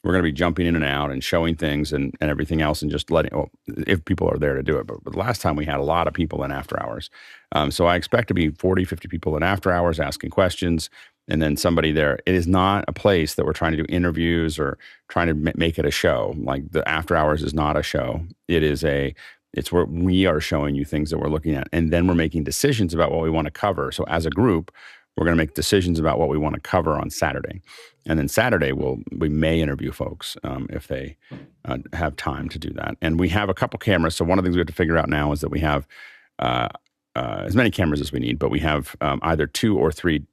we're going to be jumping in and out and showing things and everything else and just if people are there to do it. But the last time we had a lot of people in after hours. So I expect to be 40, 50 people in after hours asking questions. And then somebody there. It is not a place that we're trying to do interviews or trying to make it a show. Like the after hours is not a show. It's where we are showing you things that we're looking at. And then we're making decisions about what we want to cover. So as a group, we're going to make decisions about what we want to cover on Saturday. And then Saturday, we may interview folks if they have time to do that. And we have a couple cameras. So one of the things we have to figure out now is that we have as many cameras as we need, but we have either 2 or 3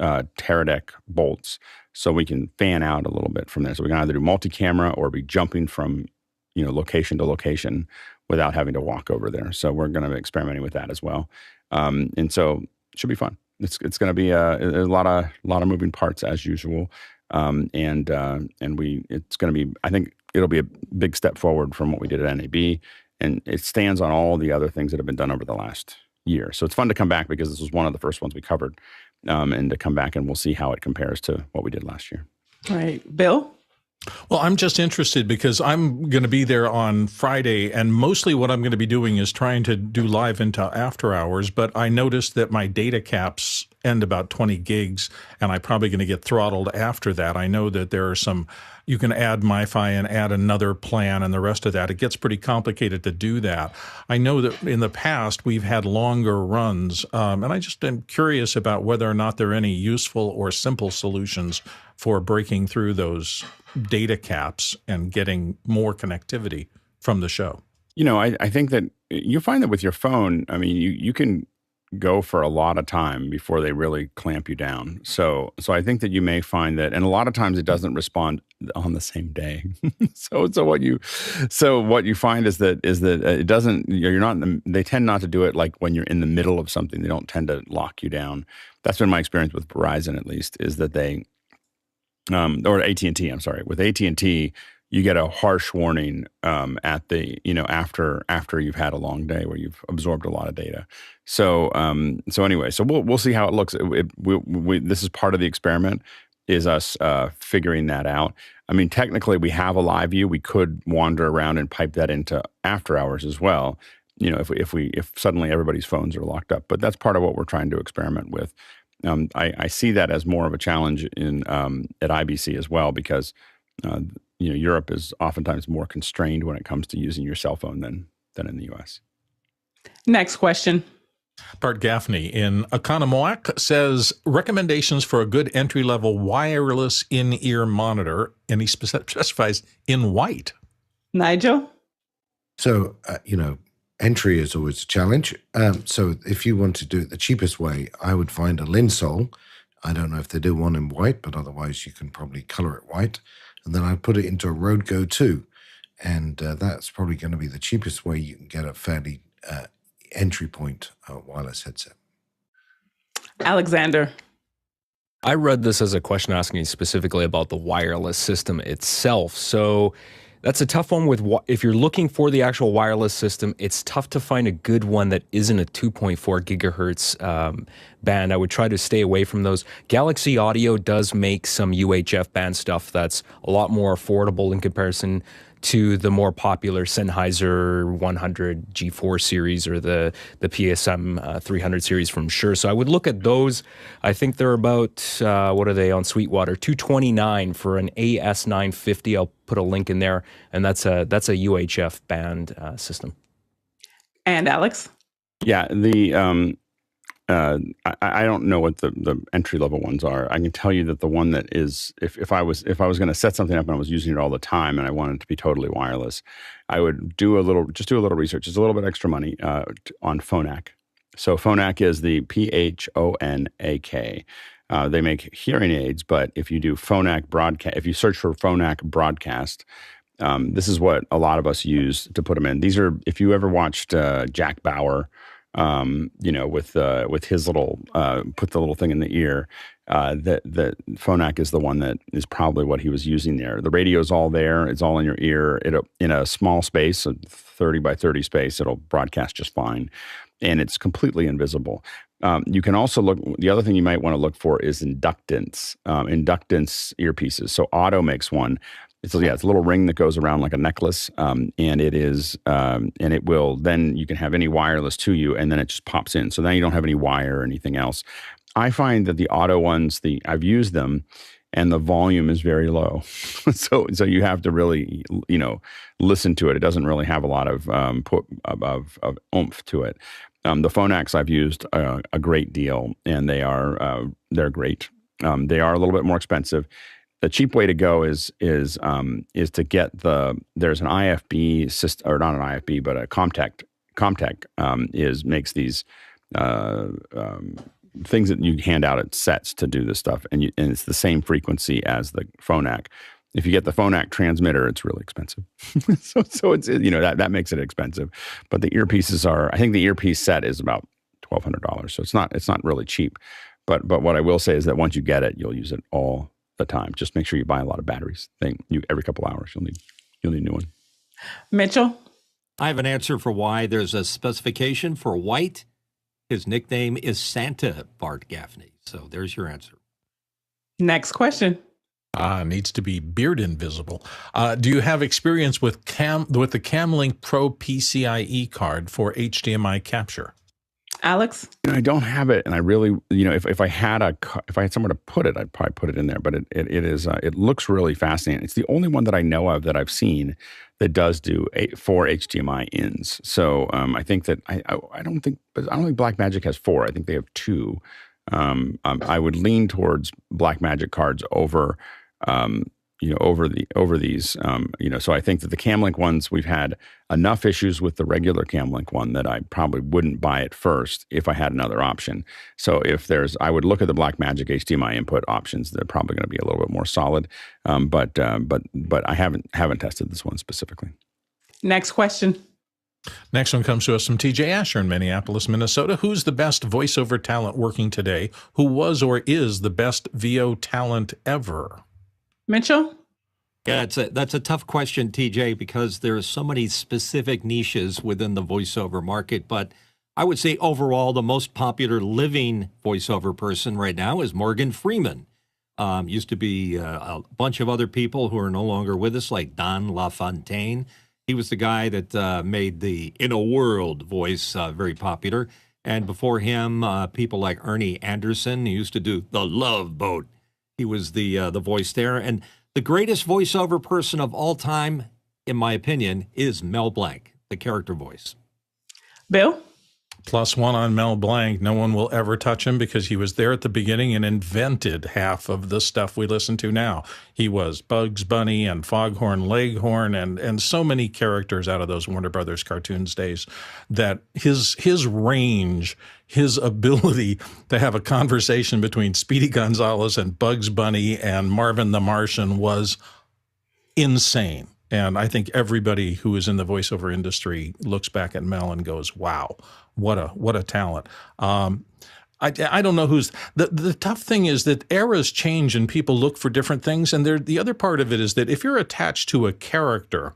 Teradek bolts, so we can fan out a little bit from there. So we can either do multi-camera or be jumping from location to location without having to walk over there. So we're going to be experimenting with that as well, and so it should be fun. It's going to be a lot of moving parts as usual, and it's going to be. I think it'll be a big step forward from what we did at NAB, and it stands on all the other things that have been done over the last year. So it's fun to come back because this was one of the first ones we covered. And to come back and we'll see how it compares to what we did last year. All right. Bill? Well, I'm just interested because I'm going to be there on Friday, and mostly what I'm going to be doing is trying to do live into after hours, but I noticed that my data caps end about 20 gigs, and I'm probably going to get throttled after that. I know that there are you can add MiFi and add another plan and the rest of that. It gets pretty complicated to do that. I know that in the past we've had longer runs, and I just am curious about whether or not there are any useful or simple solutions for breaking through those data caps and getting more connectivity from the show. I think that you find that with your phone, I mean, you can go for a lot of time before they really clamp you down. So I think that you may find that, and a lot of times it doesn't respond on the same day. So what you find is that it doesn't. You're not. They tend not to do it like when you're in the middle of something. They don't tend to lock you down. That's been my experience with Verizon, at least, is that they. Or AT&T, I'm sorry. With AT&T, you get a harsh warning at the after you've had a long day where you've absorbed a lot of data. So anyway, so we'll see how it looks. This is part of the experiment, is us figuring that out. I mean, technically, we have a live view. We could wander around and pipe that into after hours as well. If suddenly everybody's phones are locked up, but that's part of what we're trying to experiment with. I see that as more of a challenge at IBC as well, because Europe is oftentimes more constrained when it comes to using your cell phone than in the U.S. Next question. Bart Gaffney in Economoac says, recommendations for a good entry-level wireless in-ear monitor, and he specifies in white. Nigel? So, entry is always a challenge. So if you want to do it the cheapest way, I would find a Linsol. I don't know if they do one in white, but otherwise you can probably color it white. And then I'd put it into a Rode Go 2. And that's probably going to be the cheapest way you can get a fairly entry point wireless headset. Alexander? I read this as a question asking specifically about the wireless system itself. So that's a tough one if you're looking for the actual wireless system, it's tough to find a good one that isn't a 2.4 gigahertz band. I would try to stay away from those. Galaxy Audio does make some UHF band stuff that's a lot more affordable in comparison to the more popular Sennheiser 100 G4 series or the PSM 300 series from Shure. So I would look at those. I think they're about, what are they on Sweetwater? $229 for an AS950. I'll put a link in there. And that's a UHF band system. And Alex? Yeah, I don't know what the entry level ones are. I can tell you that the one that is, if I was going to set something up and I was using it all the time and I wanted it to be totally wireless, I would do a little research. It's a little bit extra money on Phonak. So Phonak is the PHONAK. They make hearing aids, but if you do Phonak broadcast, if you search for Phonak broadcast, this is what a lot of us use to put them in. These are, if you ever watched Jack Bauer, with his little put the little thing in the ear, the Phonak is the one that is probably what he was using there. The radio's all there; it's all in your ear. In a small space, a 30 by 30 space, it'll broadcast just fine, and it's completely invisible. You can also look. The other thing you might want to look for is inductance earpieces. So Auto makes one. It's a little ring that goes around like a necklace, and it is, and it will. Then you can have any wireless to you, and then it just pops in. So then you don't have any wire or anything else. I find that the Auto ones, I've used them, and the volume is very low. so you have to really, listen to it. It doesn't really have a lot of oomph to it. The Phonaks I've used a great deal, and they're great. They are a little bit more expensive. The cheap way to go is to get there's an IFB system, or not an IFB, but a Comtech makes these things that you hand out at sets to do this stuff, and it's the same frequency as the Phonak. If you get the Phonak transmitter, it's really expensive. so it's that makes it expensive. But the earpieces I think the earpiece set is about $1,200. So it's not really cheap. But what I will say is that once you get it, you'll use it all the time. Just make sure you buy a lot of batteries. Every couple hours you'll need a new one. Mitchell? I have an answer for why there's a specification for white. His nickname is Santa Bart Gaffney. So there's your answer. Next question. Needs to be beard invisible. Do you have experience with the Camlink Pro PCIe card for HDMI capture? Alex? I don't have it, and I really, if I had somewhere to put it, I'd probably put it in there. But it looks really fascinating. It's the only one that I know of that I've seen that does do 4 HDMI ins. So I think that I don't think Blackmagic has 4. I think they have 2. I would lean towards Blackmagic cards over these. So I think that the Camlink ones, we've had enough issues with the regular Camlink one that I probably wouldn't buy it first if I had another option. So I would look at the Blackmagic HDMI input options. They're probably going to be a little bit more solid. But I haven't tested this one specifically. Next question. Next one comes to us from TJ Asher in Minneapolis, Minnesota. Who's the best voiceover talent working today? Who was or is the best VO talent ever? Mitchell? Yeah, that's a tough question, TJ, because there are so many specific niches within the voiceover market. But I would say overall, the most popular living voiceover person right now is Morgan Freeman. Used to be a bunch of other people who are no longer with us, like Don LaFontaine. He was the guy that made the In a World voice very popular. And before him, people like Ernie Anderson, who used to do The Love Boat. He was the voice there. And the greatest voiceover person of all time, in my opinion, is Mel Blanc, the character voice. Bill? +1 on Mel Blanc. No one will ever touch him because he was there at the beginning and invented half of the stuff we listen to now. He was Bugs Bunny and Foghorn Leghorn and so many characters out of those Warner Brothers cartoons days that his range, his ability to have a conversation between Speedy Gonzales and Bugs Bunny and Marvin the Martian was insane. And I think everybody who is in the voiceover industry looks back at Mel and goes, wow, what a talent. I don't know who's the tough thing is that eras change and people look for different things. And the other part of it is that if you're attached to a character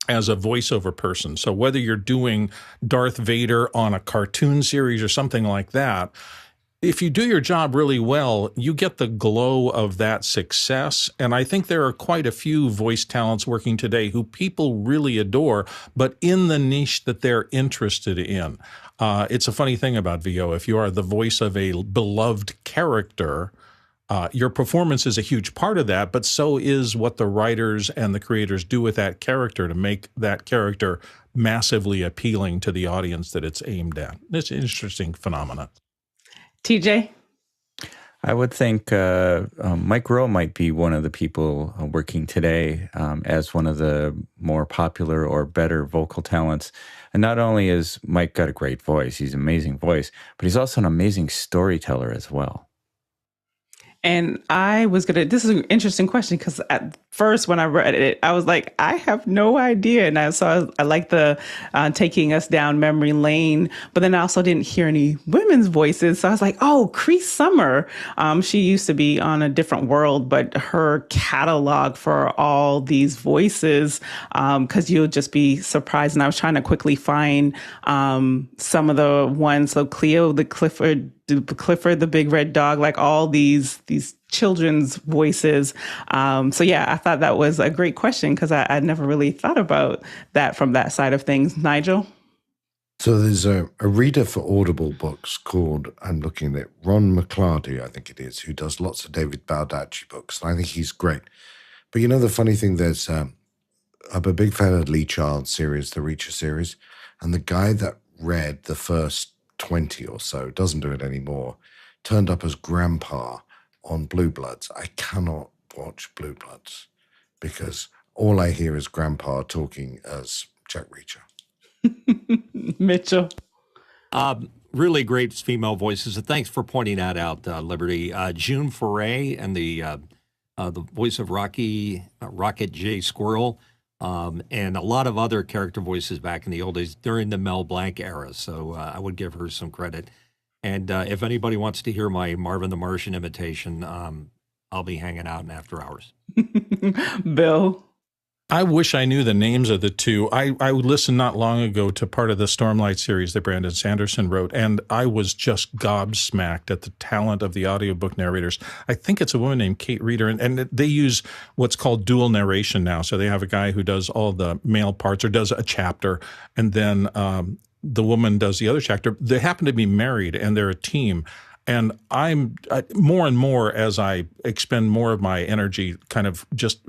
as a voiceover person, so whether you're doing Darth Vader on a cartoon series or something like that, if you do your job really well, you get the glow of that success. And I think there are quite a few voice talents working today who people really adore, but in the niche that they're interested in. It's a funny thing about VO. If you are the voice of a beloved character, your performance is a huge part of that, but so is what the writers and the creators do with that character to make that character massively appealing to the audience that it's aimed at. It's an interesting phenomenon. TJ? I would think Mike Rowe might be one of the people working today as one of the more popular or better vocal talents. And not only is Mike got a great voice, he's an amazing voice, but he's also an amazing storyteller as well. And this is an interesting question because at first when I read it, I was like, I have no idea. And I like the taking us down memory lane, but then I also didn't hear any women's voices. So I was like, oh, Cree Summer. She used to be on a different world, but her catalog for all these voices, because you'll just be surprised. And I was trying to quickly find some of the ones. So Cleo, the Clifford, the big red dog, like all these children's voices. So yeah, I thought that was a great question because I never really thought about that from that side of things. Nigel? So there's a reader for Audible books called, I'm looking at Ron McClarty, I think it is, who does lots of David Baldacci books. And I think he's great. But you know, the funny thing, I'm a big fan of Lee Child's series, the Reacher series. And the guy that read the first 20 or so, doesn't do it anymore, turned up as Grandpa on Blue Bloods. I cannot watch Blue Bloods because all I hear is Grandpa talking as Jack Reacher. Mitchell? Really great female voices. And thanks for pointing that out, Liberty. June Foray and the voice of Rocket J. Squirrel, and a lot of other character voices back in the old days during the Mel Blanc era. So I would give her some credit. And if anybody wants to hear my Marvin the Martian imitation, I'll be hanging out in After Hours. Bill? I wish I knew the names of the two. I listened not long ago to part of the Stormlight series that Brandon Sanderson wrote, and I was just gobsmacked at the talent of the audiobook narrators. I think it's a woman named Kate Reeder, and they use what's called dual narration now. So they have a guy who does all the male parts or does a chapter, and then the woman does the other chapter. They happen to be married, and they're a team. And I'm more and more as I expend more of my energy kind of just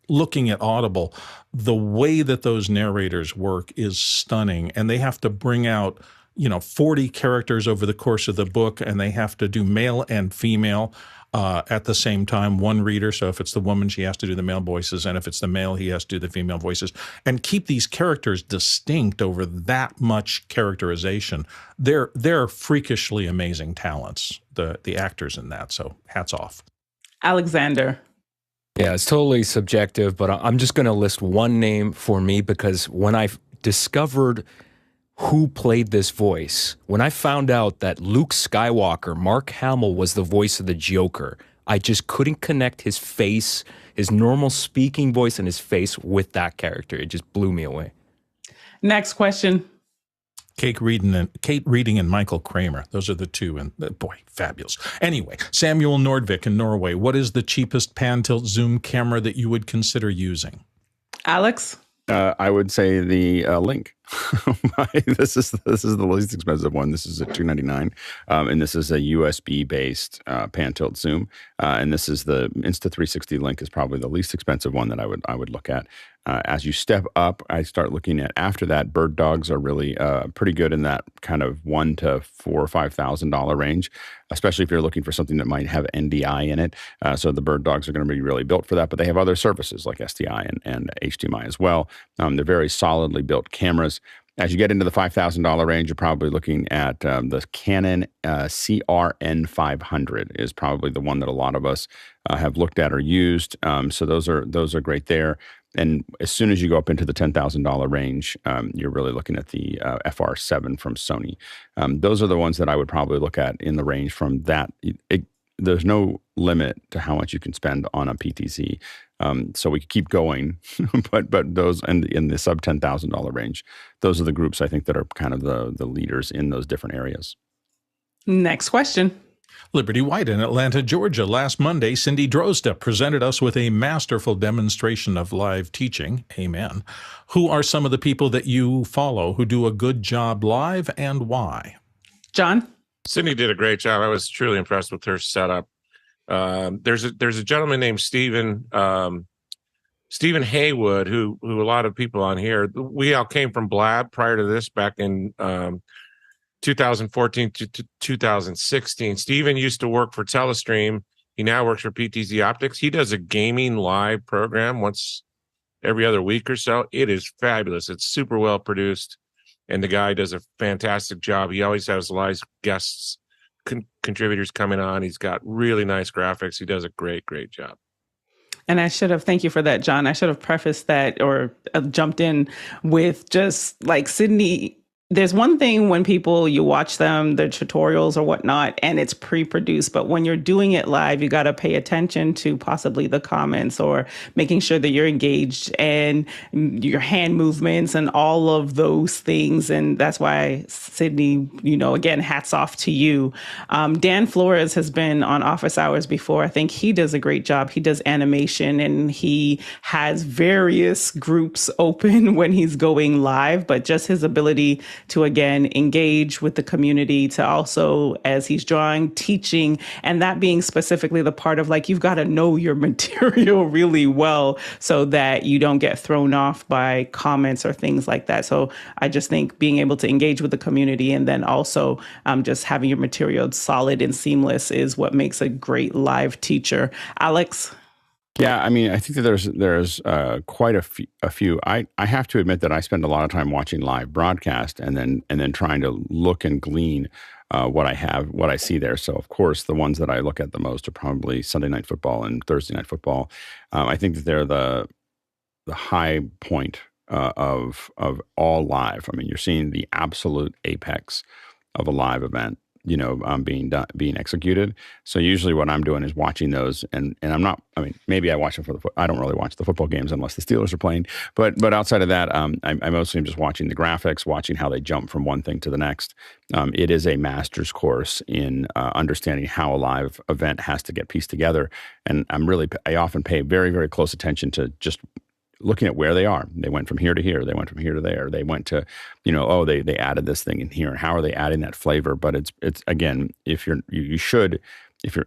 looking at Audible, the way that those narrators work is stunning. And they have to bring out, 40 characters over the course of the book, and they have to do male and female at the same time, one reader. So if it's the woman, she has to do the male voices. And if it's the male, he has to do the female voices. And keep these characters distinct over that much characterization. They're freakishly amazing talents, the actors in that. So hats off. Alexander? Yeah, it's totally subjective, but I'm just going to list one name for me because when I discovered who played this voice, when I found out that Luke Skywalker, Mark Hamill, was the voice of the Joker, I just couldn't connect his face, his normal speaking voice and his face with that character. It just blew me away. Next question. Kate Reading and Michael Kramer. Those are the two. And boy, fabulous. Anyway, Samuel Nordvik in Norway. What is the cheapest pan tilt zoom camera that you would consider using? Alex? I would say the Link. This is the least expensive one. This is a $299, and this is a USB based pan tilt zoom. And this is the Insta360 Link is probably the least expensive one that I would look at. As you step up, I start looking at after that. Bird dogs are really pretty good in that kind of $1,000 to $4,000 or $5,000 range, especially if you're looking for something that might have NDI in it. So the bird dogs are going to be really built for that, but they have other services like SDI and HDMI as well. They're very solidly built cameras. As you get into the $5,000 range, you're probably looking at the Canon CRN500 is probably the one that a lot of us have looked at or used. So those are great there. And as soon as you go up into the $10,000 range, you're really looking at the FR7 from Sony. Those are the ones that I would probably look at in the range from that. There's no limit to how much you can spend on a PTZ. So we could keep going, but those in the sub $10,000 range, those are the groups I think that are kind of the leaders in those different areas. Next question. Liberty White in Atlanta, Georgia. Last Monday, Cindy Drozda presented us with a masterful demonstration of live teaching. Amen. Who are some of the people that you follow who do a good job live and why? John? Cindy did a great job. I was truly impressed with her setup. There's a gentleman named Stephen Haywood, who a lot of people on here, we all came from Blab prior to this back in 2014 to 2016. Stephen used to work for Telestream. He now works for PTZ Optics. He does a gaming live program once every other week or so. It is fabulous. It's super well produced, and the guy does a fantastic job. He always has live guests contributors coming on. He's got really nice graphics. He does a great job. And thank you for that, John. I should have prefaced that or jumped in with just like Sydney. There's one thing when you watch them, the tutorials or whatnot, and it's pre-produced. But when you're doing it live, you got to pay attention to possibly the comments or making sure that you're engaged and your hand movements and all of those things. And that's why, Sydney, again, hats off to you. Dan Flores has been on Office Hours before. I think he does a great job. He does animation and he has various groups open when he's going live, but just his ability to, again, engage with the community, to also, as he's drawing, teaching, and that being specifically the part of like, you've got to know your material really well so that you don't get thrown off by comments or things like that. So I just think being able to engage with the community and then also just having your material solid and seamless is what makes a great live teacher. Alex? Yeah, I mean, I think that there's quite a few. I have to admit that I spend a lot of time watching live broadcast and then trying to look and glean what I see there. So of course, the ones that I look at the most are probably Sunday Night Football and Thursday Night Football. I think that they're the high point of all live. I mean, you're seeing the absolute apex of a live event, being executed. So usually what I'm doing is watching those, and I'm not, I mean, maybe I watch them I don't really watch the football games unless the Steelers are playing, but outside of that, I mostly am just watching the graphics, watching how they jump from one thing to the next. It is a master's course in understanding how a live event has to get pieced together. And I often pay very, very close attention to just looking at where they are. They went from here to here. They went from here to there. They went to, they added this thing in here. And how are they adding that flavor? But it's again, if you're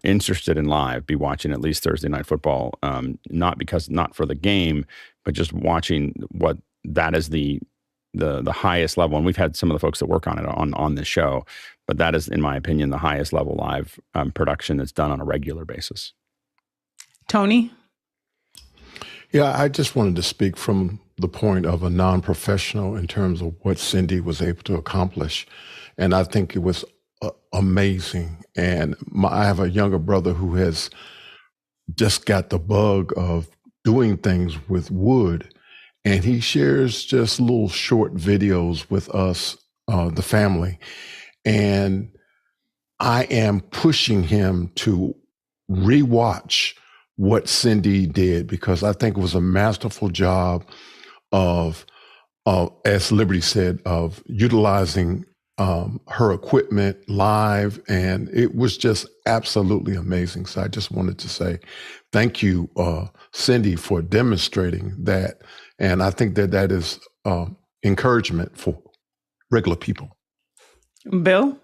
interested in live, be watching at least Thursday Night Football. Not for the game, but just watching what that is the highest level. And we've had some of the folks that work on it on this show, but that is, in my opinion, the highest level live production that's done on a regular basis. Tony? Yeah, I just wanted to speak from the point of a non-professional in terms of what Cindy was able to accomplish. And I think it was amazing. And I have a younger brother who has just got the bug of doing things with wood. And he shares just little short videos with us, the family. And I am pushing him to rewatch what Cindy did, because I think it was a masterful job of as Liberty said, of utilizing her equipment live. And it was just absolutely amazing. So I just wanted to say thank you, Cindy, for demonstrating that. And I think that is encouragement for regular people. Bill?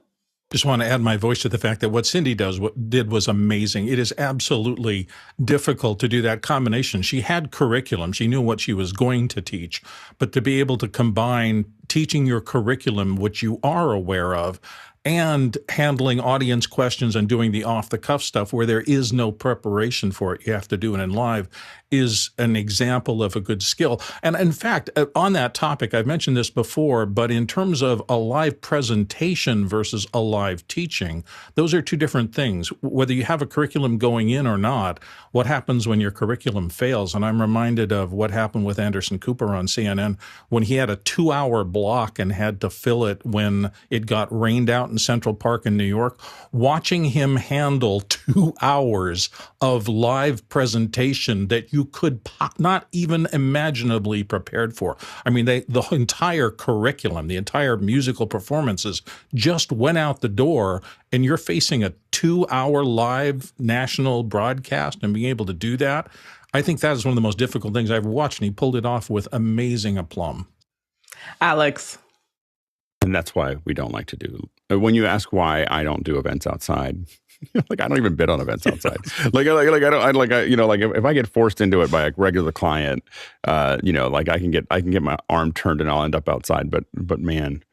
Just want to add my voice to the fact that what Cindy did was amazing. It is absolutely difficult to do that combination. She had curriculum. She knew what she was going to teach, but to be able to combine teaching your curriculum, which you are aware of, and handling audience questions and doing the off-the-cuff stuff where there is no preparation for it, you have to do it in live, is an example of a good skill. And in fact, on that topic, I've mentioned this before, but in terms of a live presentation versus a live teaching, those are two different things. Whether you have a curriculum going in or not, what happens when your curriculum fails? And I'm reminded of what happened with Anderson Cooper on CNN when he had a 2-hour block and had to fill it when it got rained out in Central Park in New York. Watching him handle 2 hours of live presentation that you could not even imaginably prepared for. I mean, the entire curriculum, the entire musical performances just went out the door, and you're facing a 2-hour live national broadcast and being able to do that. I think that is one of the most difficult things I've ever watched, and he pulled it off with amazing aplomb. Alex? And that's why we don't like to do. When you ask why I don't do events outside, like I don't even bid on events outside. If I get forced into it by a regular client, I can get my arm turned and I'll end up outside. But man,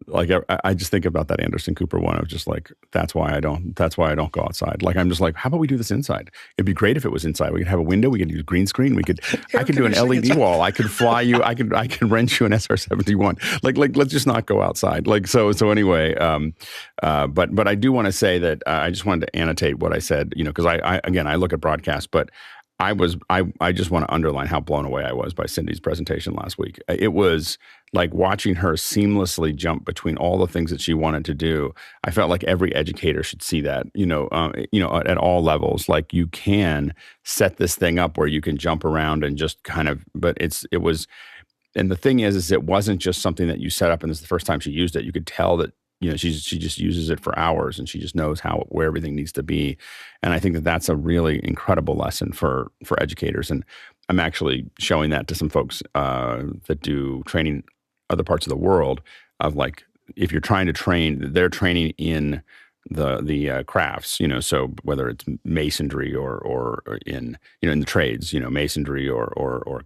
Like I just think about that Anderson Cooper one of just like, that's why I don't go outside. Like, I'm just like, how about we do this inside? It'd be great if it was inside. We could have a window. We could use green screen. I could do an LED wall. I could fly you. I could rent you an SR-71. Like, let's just not go outside. Like, so anyway, but I do want to say that I just wanted to annotate what I said, because I look at broadcast, but I just want to underline how blown away I was by Cindy's presentation last week. It was like watching her seamlessly jump between all the things that she wanted to do. I felt like every educator should see that, at all levels. Like, you can set this thing up where you can jump around and just kind of, but it was, and the thing is it wasn't just something that you set up and this is the first time she used it. You could tell that, she just uses it for hours and she just knows where everything needs to be. And I think that that's a really incredible lesson for educators. And I'm actually showing that to some folks that do training other parts of the world of, like, if you're trying to train, they're training in the crafts, so whether it's masonry or in, in the trades, masonry or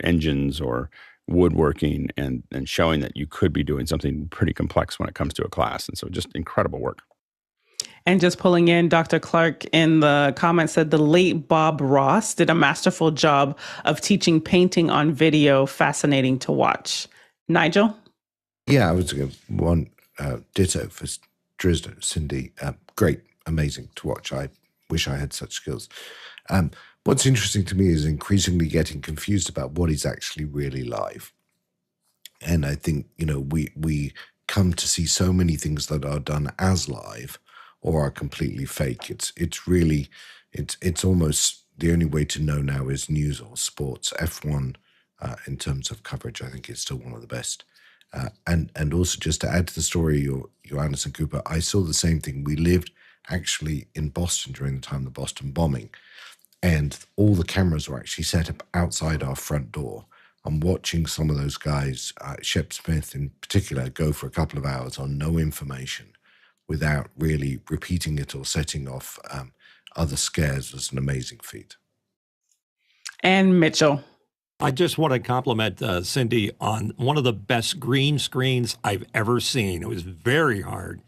engines or woodworking, and showing that you could be doing something pretty complex when it comes to a class. And so just incredible work. And just pulling in, Dr. Clark in the comments said the late Bob Ross did a masterful job of teaching painting on video. Fascinating to watch. Nigel? Yeah, I was going to one ditto for Drozda, Cindy. Great, amazing to watch. I wish I had such skills. What's interesting to me is increasingly getting confused about what is actually really live. And I think, we come to see so many things that are done as live or are completely fake. It's really almost the only way to know now is news or sports. F1, in terms of coverage, I think it's still one of the best. And also, just to add to the story, your Anderson Cooper, I saw the same thing. We lived actually in Boston during the time of the Boston bombing. And all the cameras were actually set up outside our front door. I'm watching some of those guys, Shep Smith in particular, go for a couple of hours on no information without really repeating it or setting off other scares was an amazing feat. And Mitchell. I just want to compliment Cindy on one of the best green screens I've ever seen. It was very hard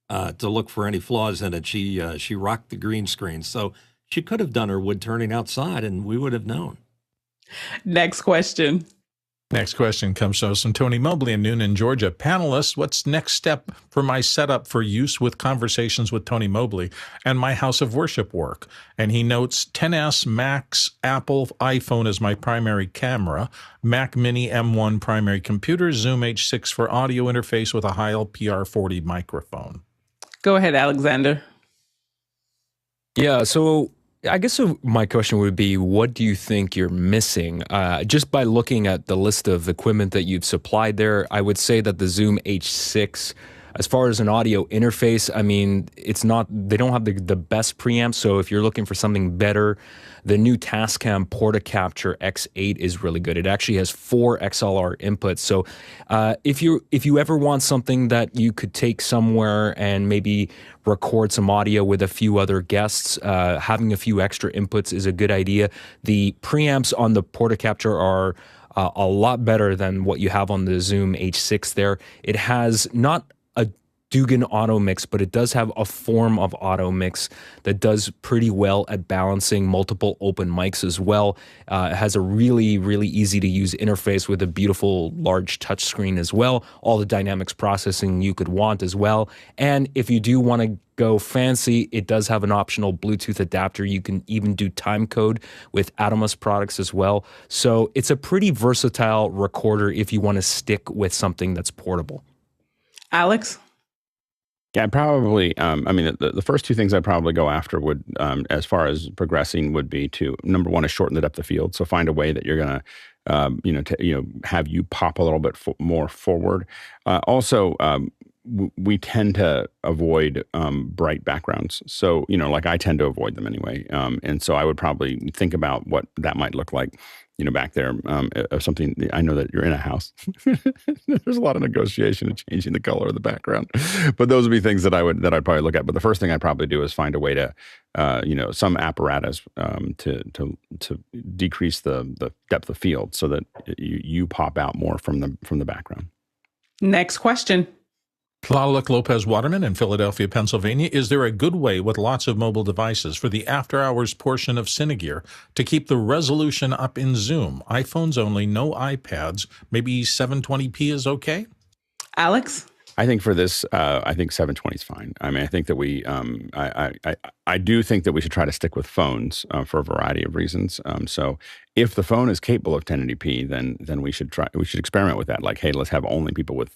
to look for any flaws in it. She rocked the green screen. So she could have done her wood turning outside and we would have known. Next question. Next question comes to us from Tony Mobley in Noonan, Georgia. Panelists, what's next step for my setup for use with Conversations with Tony Mobley and my house of worship work? And he notes 10S, Macs, Apple, iPhone as my primary camera, Mac Mini M1 primary computer, Zoom H6 for audio interface with a Heil PR 40 microphone. Go ahead, Alexander. Yeah, so I guess my question would be, what do you think you're missing? Just by looking at the list of equipment that you've supplied there, I would say that the Zoom H6, as far as an audio interface, I mean, they don't have the best preamps. So if you're looking for something better, the new Tascam Portacapture X8 is really good. It actually has 4 XLR inputs. So if you ever want something that you could take somewhere and maybe record some audio with a few other guests, having a few extra inputs is a good idea. The preamps on the Portacapture are a lot better than what you have on the Zoom H6 there. It has not a Dugan Automix, but it does have a form of Automix that does pretty well at balancing multiple open mics as well. It has a really, really easy to use interface with a beautiful large touchscreen as well. All the dynamics processing you could want as well. And if you do want to go fancy, it does have an optional Bluetooth adapter. You can even do time code with Atomos products as well. So it's a pretty versatile recorder if you want to stick with something that's portable. Alex? Yeah, probably. The first two things I'd probably go after would, as far as progressing, would be to, number one, is shorten the depth of field. So find a way that you're going to, have you pop a little bit more forward. Also, we tend to avoid bright backgrounds. So, like I tend to avoid them anyway. And so I would probably think about what that might look like, back there, of something. I know that you're in a house. There's a lot of negotiation and changing the color of the background, but those would be things that I'd probably look at. But the first thing I'd probably do is find a way to, some apparatus to decrease the depth of field so that you pop out more from the background. Next question. Tlaloc Lopez Waterman in Philadelphia, Pennsylvania. Is there a good way with lots of mobile devices for the after hours portion of Cinegear to keep the resolution up in Zoom? iPhones only, no iPads. Maybe 720p is okay? Alex? I think for this, I think 720 is fine. I mean, I think that I do think that we should try to stick with phones for a variety of reasons. So if the phone is capable of 1080p, then we should experiment with that. Like, hey, let's have only people with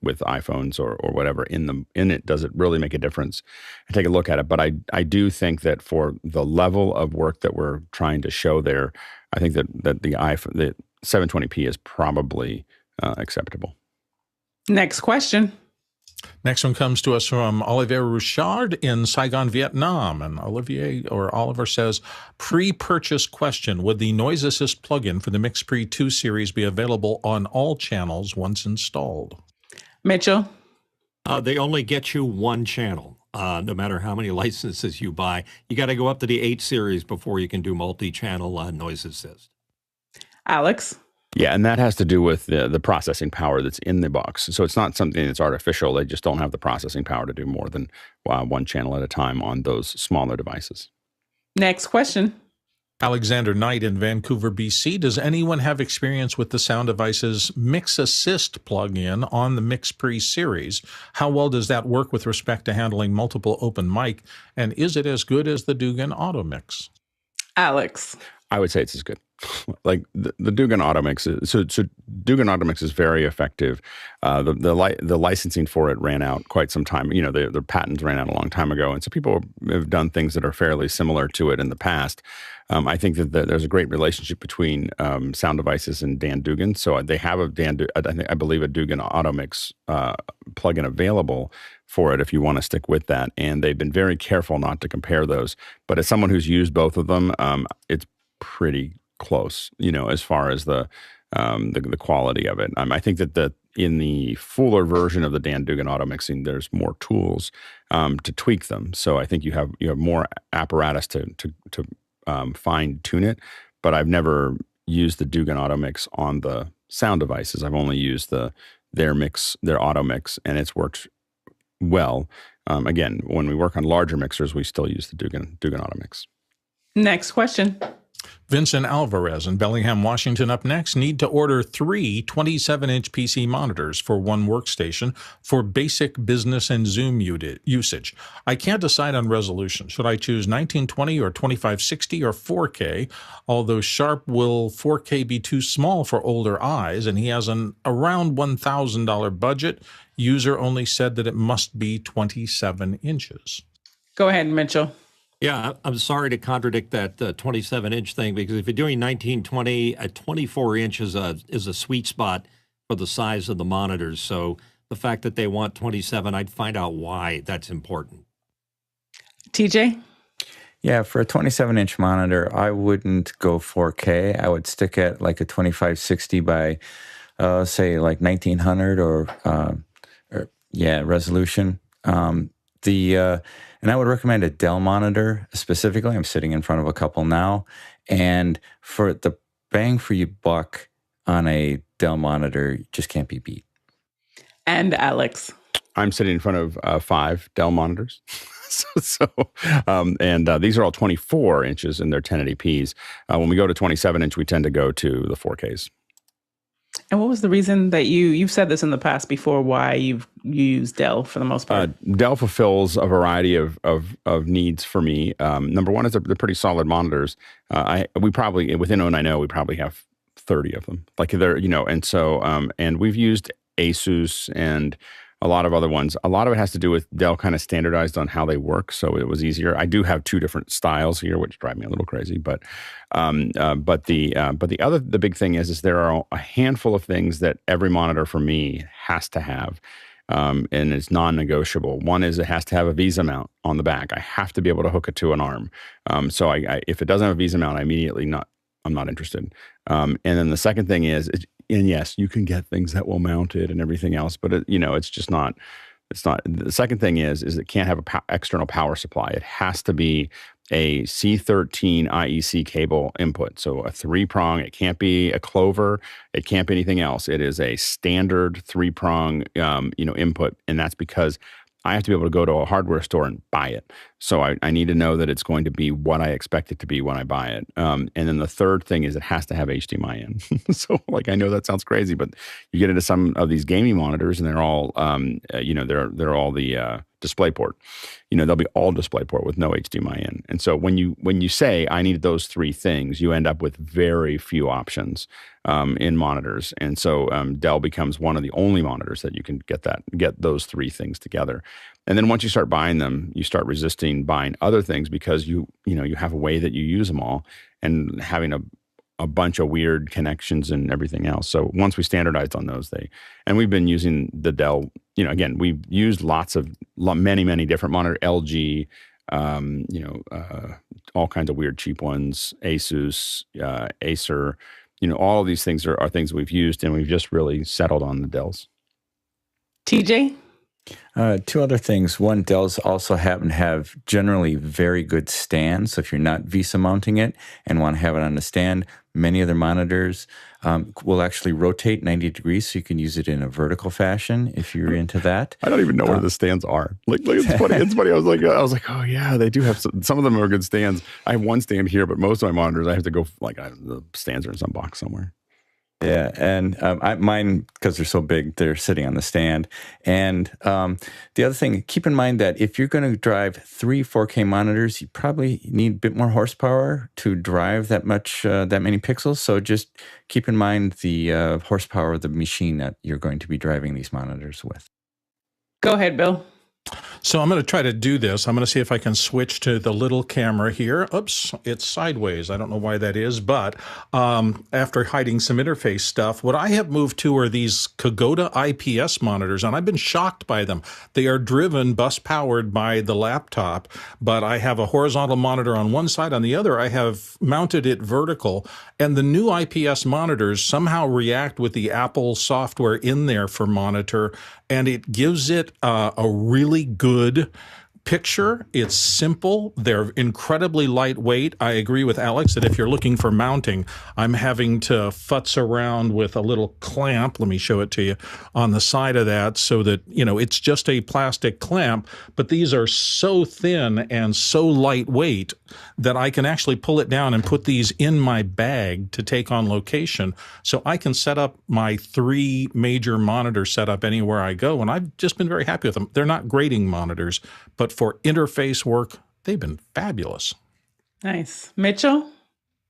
iPhones or whatever in it. Does it really make a difference? And take a look at it. But I do think that for the level of work that we're trying to show there, I think that the 720p is probably acceptable. Next question. Next one comes to us from Olivier Rouchard in Saigon, Vietnam. And Oliver says, pre-purchase question, would the NoiseAssist plugin for the MixPre II Series be available on all channels once installed? Mitchell? They only get you one channel, no matter how many licenses you buy. You got to go up to the 8 series before you can do multi-channel NoiseAssist. Alex? Yeah, and that has to do with the processing power that's in the box. So it's not something that's artificial. They just don't have the processing power to do more than one channel at a time on those smaller devices. Next question. Alexander Knight in Vancouver, BC. Does anyone have experience with the SoundDevices MixAssist plugin on the MixPre series? How well does that work with respect to handling multiple open mic? And is it as good as the Dugan Automix? Alex? I would say it's as good. Like the Dugan Automix, so Dugan Automix is very effective. The licensing for it ran out quite some time. You know, the patents ran out a long time ago, and so people have done things that are fairly similar to it in the past. I think that there's a great relationship between SoundDevices and Dan Dugan. So they have I believe a Dugan Automix plugin available for it if you want to stick with that. And they've been very careful not to compare those. But as someone who's used both of them, it's pretty close, you know, as far as the quality of it. I think that in the fuller version of the Dan Dugan Automixing, there's more tools to tweak them. So I think you have more apparatus to fine tune it. But I've never used the Dugan Automix on the SoundDevices. I've only used their Automix, and it's worked well. Again, when we work on larger mixers, we still use the Dugan Automix. Next question. Vincent Alvarez in Bellingham, Washington up next. Need to order 3 27-inch PC monitors for one workstation for basic business and Zoom usage. I can't decide on resolution. Should I choose 1920 or 2560 or 4K? Although Sharp will 4K be too small for older eyes, and he has an around $1,000 budget. User only said that it must be 27 inches. Go ahead, Mitchell. Yeah, I'm sorry to contradict that 27-inch thing, because if you're doing 1920, at 24 inch is a sweet spot for the size of the monitors. So the fact that they want 27, I'd find out why that's important. TJ? Yeah, for a 27-inch monitor, I wouldn't go 4K. I would stick at like a 2560 by, say, like 1900 or resolution. And I would recommend a Dell monitor specifically. I'm sitting in front of a couple now. And for the bang for your buck on a Dell monitor, just can't be beat. And Alex? I'm sitting in front of 5 Dell monitors. These are all 24 inches and they're 1080p's. When we go to 27-inch, we tend to go to the 4Ks. And what was the reason that you've said this in the past before, why you've used Dell for the most part? Dell fulfills a variety of needs for me. Number one is they're pretty solid monitors. We probably, within 090, we probably have 30 of them. Like they're, and so, and we've used Asus and a lot of other ones. A lot of it has to do with Dell kind of standardized on how they work, so it was easier. I do have 2 different styles here, which drive me a little crazy. But the big thing is there are a handful of things that every monitor for me has to have, and it's non-negotiable. One is it has to have a VESA mount on the back. I have to be able to hook it to an arm. So if it doesn't have a VESA mount, I'm not interested. And then the second thing is, and yes, you can get things that will mount it and everything else, but it's just not. It's not. The second thing is it can't have external power supply. It has to be a C13 IEC cable input. So a 3-prong, it can't be a Clover, it can't be anything else. It is a standard 3-prong, input. And that's because I have to be able to go to a hardware store and buy it. So I need to know that it's going to be what I expect it to be when I buy it. And then the third thing is it has to have HDMI in. So I know that sounds crazy, but you get into some of these gaming monitors and they're all, they're all the DisplayPort. They'll be all DisplayPort with no HDMI in. And so when you say I need those three things, you end up with very few options in monitors. And so Dell becomes one of the only monitors that you can get those three things together. And then once you start buying them, you start resisting buying other things because you have a way that you use them all and having a bunch of weird connections and everything else. So once we standardized on those, and we've been using the Dell, again, we've used many different monitors, LG, all kinds of weird cheap ones, Asus, Acer, all of these things are things we've used, and we've just really settled on the Dells. TJ? Two other things. One, Dells also happen to have generally very good stands. So if you're not VESA mounting it and want to have it on a stand, many other monitors will actually rotate 90 degrees, so you can use it in a vertical fashion if you're into that. I don't even know where the stands are. It's funny. It's funny. I was like, oh yeah, they do have some of them are good stands. I have one stand here, but most of my monitors I have to go the stands are in some box somewhere. Yeah, and mine, because they're so big, they're sitting on the stand. And the other thing, keep in mind that if you're going to drive 3 4K monitors, you probably need a bit more horsepower to drive that many pixels. So just keep in mind the horsepower of the machine that you're going to be driving these monitors with. Go ahead, Bill. So I'm going to try to do this. I'm going to see if I can switch to the little camera here. Oops, it's sideways. I don't know why that is, but after hiding some interface stuff, what I have moved to are these Kagoda IPS monitors, and I've been shocked by them. They are driven, bus powered by the laptop, but I have a horizontal monitor on one side. On the other, I have mounted it vertical, and the new IPS monitors somehow react with the Apple software in there for monitor, and it gives it a really good picture. It's simple. They're incredibly lightweight. I agree with Alex that if you're looking for mounting, I'm having to futz around with a little clamp. Let me show it to you on the side of that so that, it's just a plastic clamp, but these are so thin and so lightweight that I can actually pull it down and put these in my bag to take on location. So I can set up my 3 major monitor setup anywhere I go. And I've just been very happy with them. They're not grading monitors, but for interface work, they've been fabulous. Nice. Mitchell?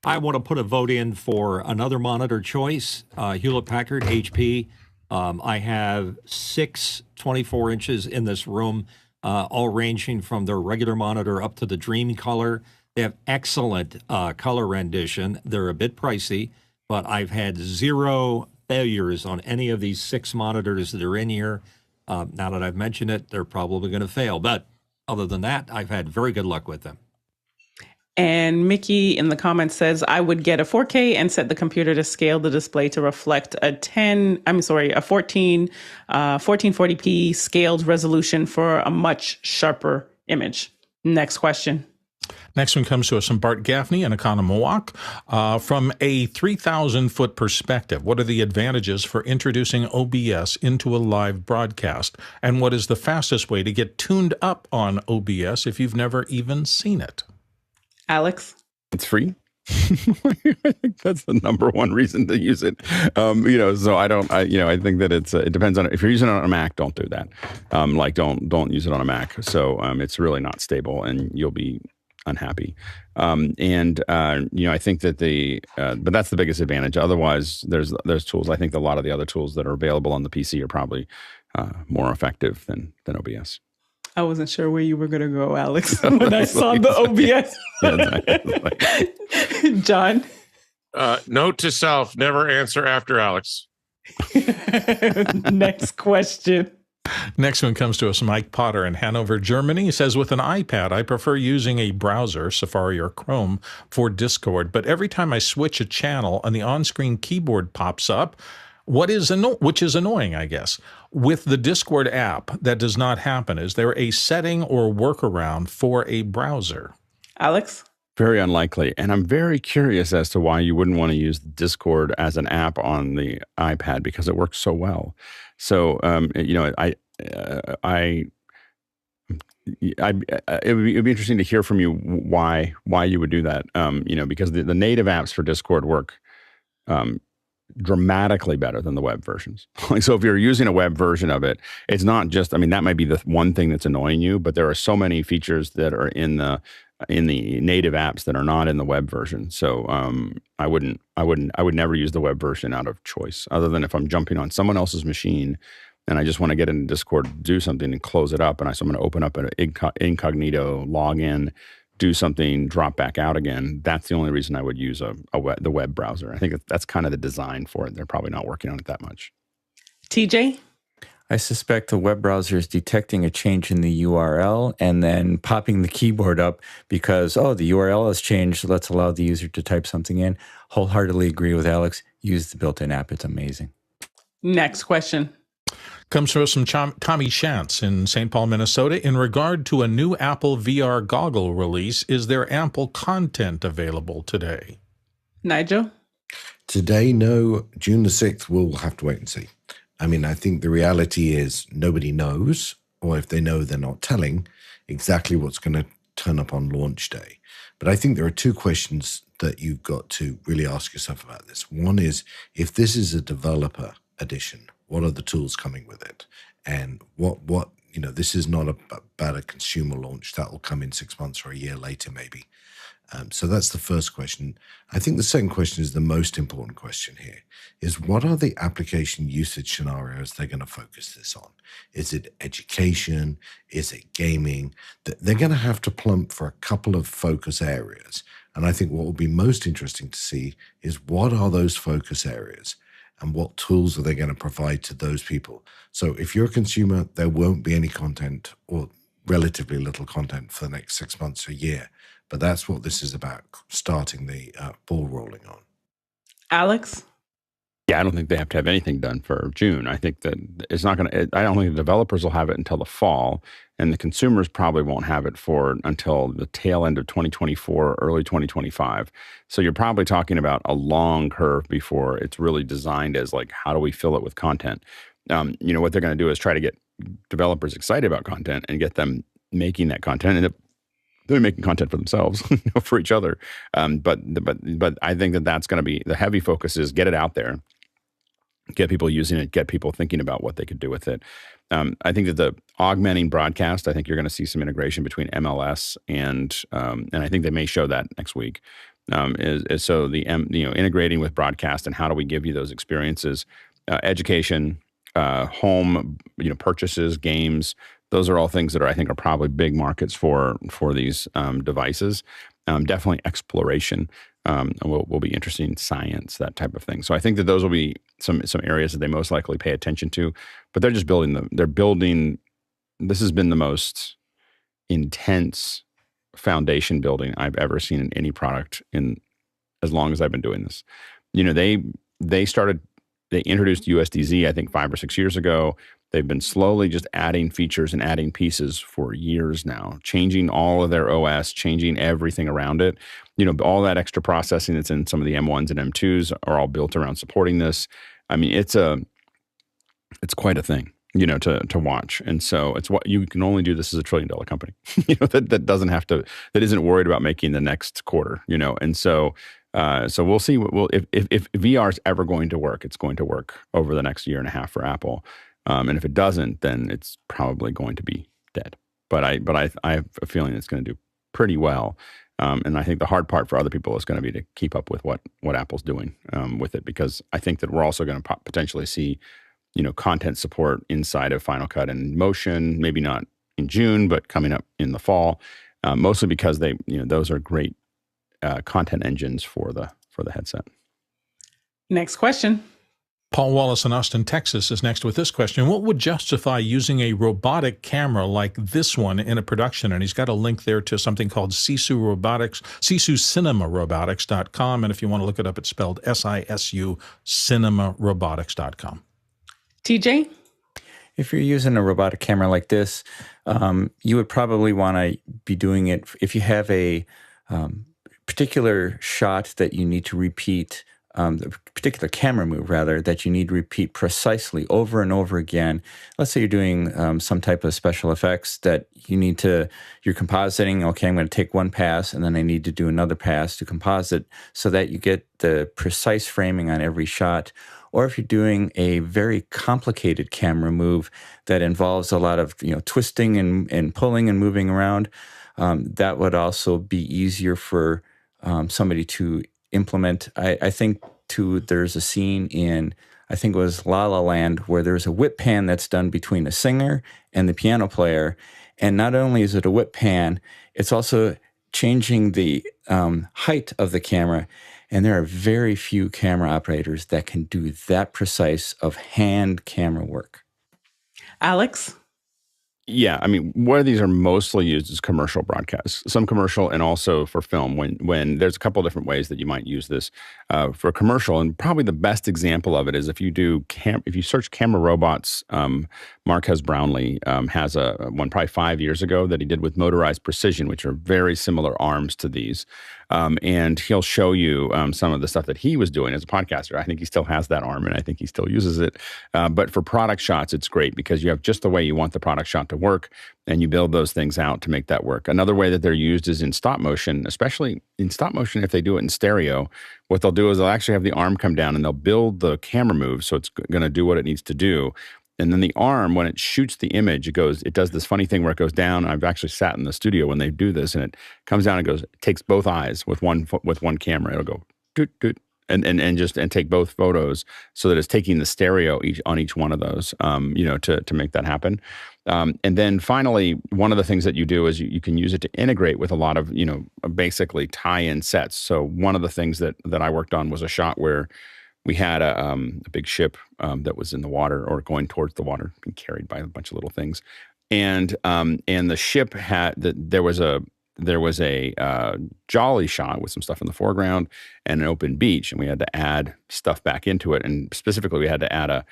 I want to put a vote in for another monitor choice, Hewlett-Packard, HP. I have 6 24 inches in this room, all ranging from their regular monitor up to the Dream Color. They have excellent color rendition. They're a bit pricey, but I've had 0 failures on any of these 6 monitors that are in here. Now that I've mentioned it, they're probably going to fail. But other than that, I've had very good luck with them. And Mickey in the comments says, I would get a 4K and set the computer to scale the display to reflect a 1440p scaled resolution for a much sharper image. Next question. Next one comes to us from Bart Gaffney and Economowalk. From a 3,000-foot perspective, what are the advantages for introducing OBS into a live broadcast? And what is the fastest way to get tuned up on OBS if you've never even seen it? Alex? It's free. I think that's the number one reason to use it. So I think that it depends on, if you're using it on a Mac, don't do that. Don't use it on a Mac. So it's really not stable and you'll be unhappy. I think that but that's the biggest advantage. Otherwise, there's tools. I think a lot of the other tools that are available on the PC are probably more effective than OBS. I wasn't sure where you were going to go, Alex, when I saw the OBS. John? Note to self, never answer after Alex. Next question. Next one comes to us, Mike Potter in Hanover, Germany. He says, with an iPad, I prefer using a browser, Safari or Chrome, for Discord. But every time I switch a channel and the on-screen keyboard pops up, which is annoying, I guess. With the Discord app, that does not happen. Is there a setting or workaround for a browser? Alex? Very unlikely. And I'm very curious as to why you wouldn't want to use Discord as an app on the iPad because it works so well. So, it'd be interesting to hear from you why you would do that. Because the native apps for Discord work dramatically better than the web versions. So if you're using a web version of it, it's not just, that might be the one thing that's annoying you, but there are so many features that are in the native apps that are not in the web version. So I would never use the web version out of choice, other than if I'm jumping on someone else's machine and I just want to get into Discord, do something and close it up. And I'm going to open up an incognito, log in, do something, drop back out again. That's the only reason I would use the web browser. I think that's kind of the design for it. They're probably not working on it that much. TJ? I suspect the web browser is detecting a change in the URL and then popping the keyboard up because, the URL has changed. So let's allow the user to type something in. Wholeheartedly agree with Alex. Use the built-in app. It's amazing. Next question. Comes from Tommy Shantz in St. Paul, Minnesota. In regard to a new Apple VR goggle release, is there ample content available today? Nigel? Today, no. June the 6th, we'll have to wait and see. I think the reality is nobody knows, or if they know, they're not telling exactly what's going to turn up on launch day. But I think there are two questions that you've got to really ask yourself about this. One is, if this is a developer edition, what are the tools coming with it? And what this is not about a consumer launch. That will come in 6 months or a year later, maybe. So that's the first question. I think the second question is the most important question here, is what are the application usage scenarios they're going to focus this on? Is it education? Is it gaming? They're going to have to plump for a couple of focus areas. And I think what will be most interesting to see is what are those focus areas and what tools are they going to provide to those people? So if you're a consumer, there won't be any content or relatively little content for the next 6 months or a year. But that's what this is about, starting the ball rolling on. Alex? Yeah, I don't think they have to have anything done for June. I think that it's not going to, I don't think the developers will have it until the fall, and the consumers probably won't have it until the tail end of 2024, early 2025. So you're probably talking about a long curve before it's really designed as like, how do we fill it with content? What they're going to do is try to get developers excited about content and get them making that content. And they're making content for themselves, for each other. But I think that's going to be the heavy focus is get it out there, get people using it, get people thinking about what they could do with it. I think that the augmenting broadcast, I think you're going to see some integration between MLS and I think they may show that next week. Is so the integrating with broadcast and how do we give you those experiences, education, home, purchases, games. Those are all things that I think are probably big markets for these devices. Definitely exploration will be interesting. Science, that type of thing. So I think that those will be some areas that they most likely pay attention to. But they're just building them. They're building. This has been the most intense foundation building I've ever seen in any product in as long as I've been doing this. They introduced USDZ I think 5 or 6 years ago. They've been slowly just adding features and adding pieces for years now, changing all of their OS, changing everything around it. All that extra processing that's in some of the M1s and M2s are all built around supporting this. It's quite a thing, to watch. And so it's what you can only do this as a $1 trillion company, that isn't worried about making the next quarter, And so we'll see if VR is ever going to work, it's going to work over the next year and a half for Apple. And if it doesn't, then it's probably going to be dead. But I have a feeling it's going to do pretty well. And I think the hard part for other people is going to be to keep up with what Apple's doing with it, because I think that we're also going to potentially see, content support inside of Final Cut and Motion, maybe not in June, but coming up in the fall, mostly because those are great content engines for the headset. Next question. Paul Wallace in Austin, Texas is next with this question. What would justify using a robotic camera like this one in a production? And he's got a link there to something called Sisu Robotics, SisuCinemaRobotics.com. And if you want to look it up, it's spelled SISU, cinemarobotics.com. TJ? If you're using a robotic camera like this, you would probably want to be doing it if you have a particular shot that you need to repeat, the particular camera move, rather, that you need to repeat precisely over and over again. Let's say you're doing some type of special effects that you're compositing. Okay, I'm going to take one pass, and then I need to do another pass to composite so that you get the precise framing on every shot. Or if you're doing a very complicated camera move that involves a lot of twisting and pulling and moving around, that would also be easier for somebody to implement. I think there's a scene in, I think it was La La Land, where there's a whip pan that's done between a singer and the piano player. And not only is it a whip pan, it's also changing the height of the camera. And there are very few camera operators that can do that precise of hand camera work. Alex? Yeah, I mean, where these are mostly used is commercial broadcasts, some commercial and also for film. When there's a couple of different ways that you might use this for commercial, and probably the best example of it is if you search camera robots. Marquez Brownlee has one probably 5 years ago that he did with motorized precision, which are very similar arms to these. And he'll show you some of the stuff that he was doing as a podcaster. I think he still has that arm, and I think he still uses it. But for product shots, it's great because you have just the way you want the product shot to work, and you build those things out to make that work. Another way that they're used is in stop motion, especially in stop motion if they do it in stereo. What they'll do is they'll actually have the arm come down, and they'll build the camera move so it's going to do what it needs to do. And then the arm, when it shoots the image, it does this funny thing where it goes down. I've actually sat in the studio when they do this, and it comes down and it takes both eyes with one camera. It'll go doot, doot, and take both photos so that it's taking the stereo on each one of those, to make that happen. And then finally, one of the things that you do is you can use it to integrate with a lot of, basically tie-in sets. So one of the things that I worked on was a shot where we had a big ship that was in the water or going towards the water, being carried by a bunch of little things, and the ship there was a jolly shot with some stuff in the foreground and an open beach, and we had to add stuff back into it, and specifically we had to add a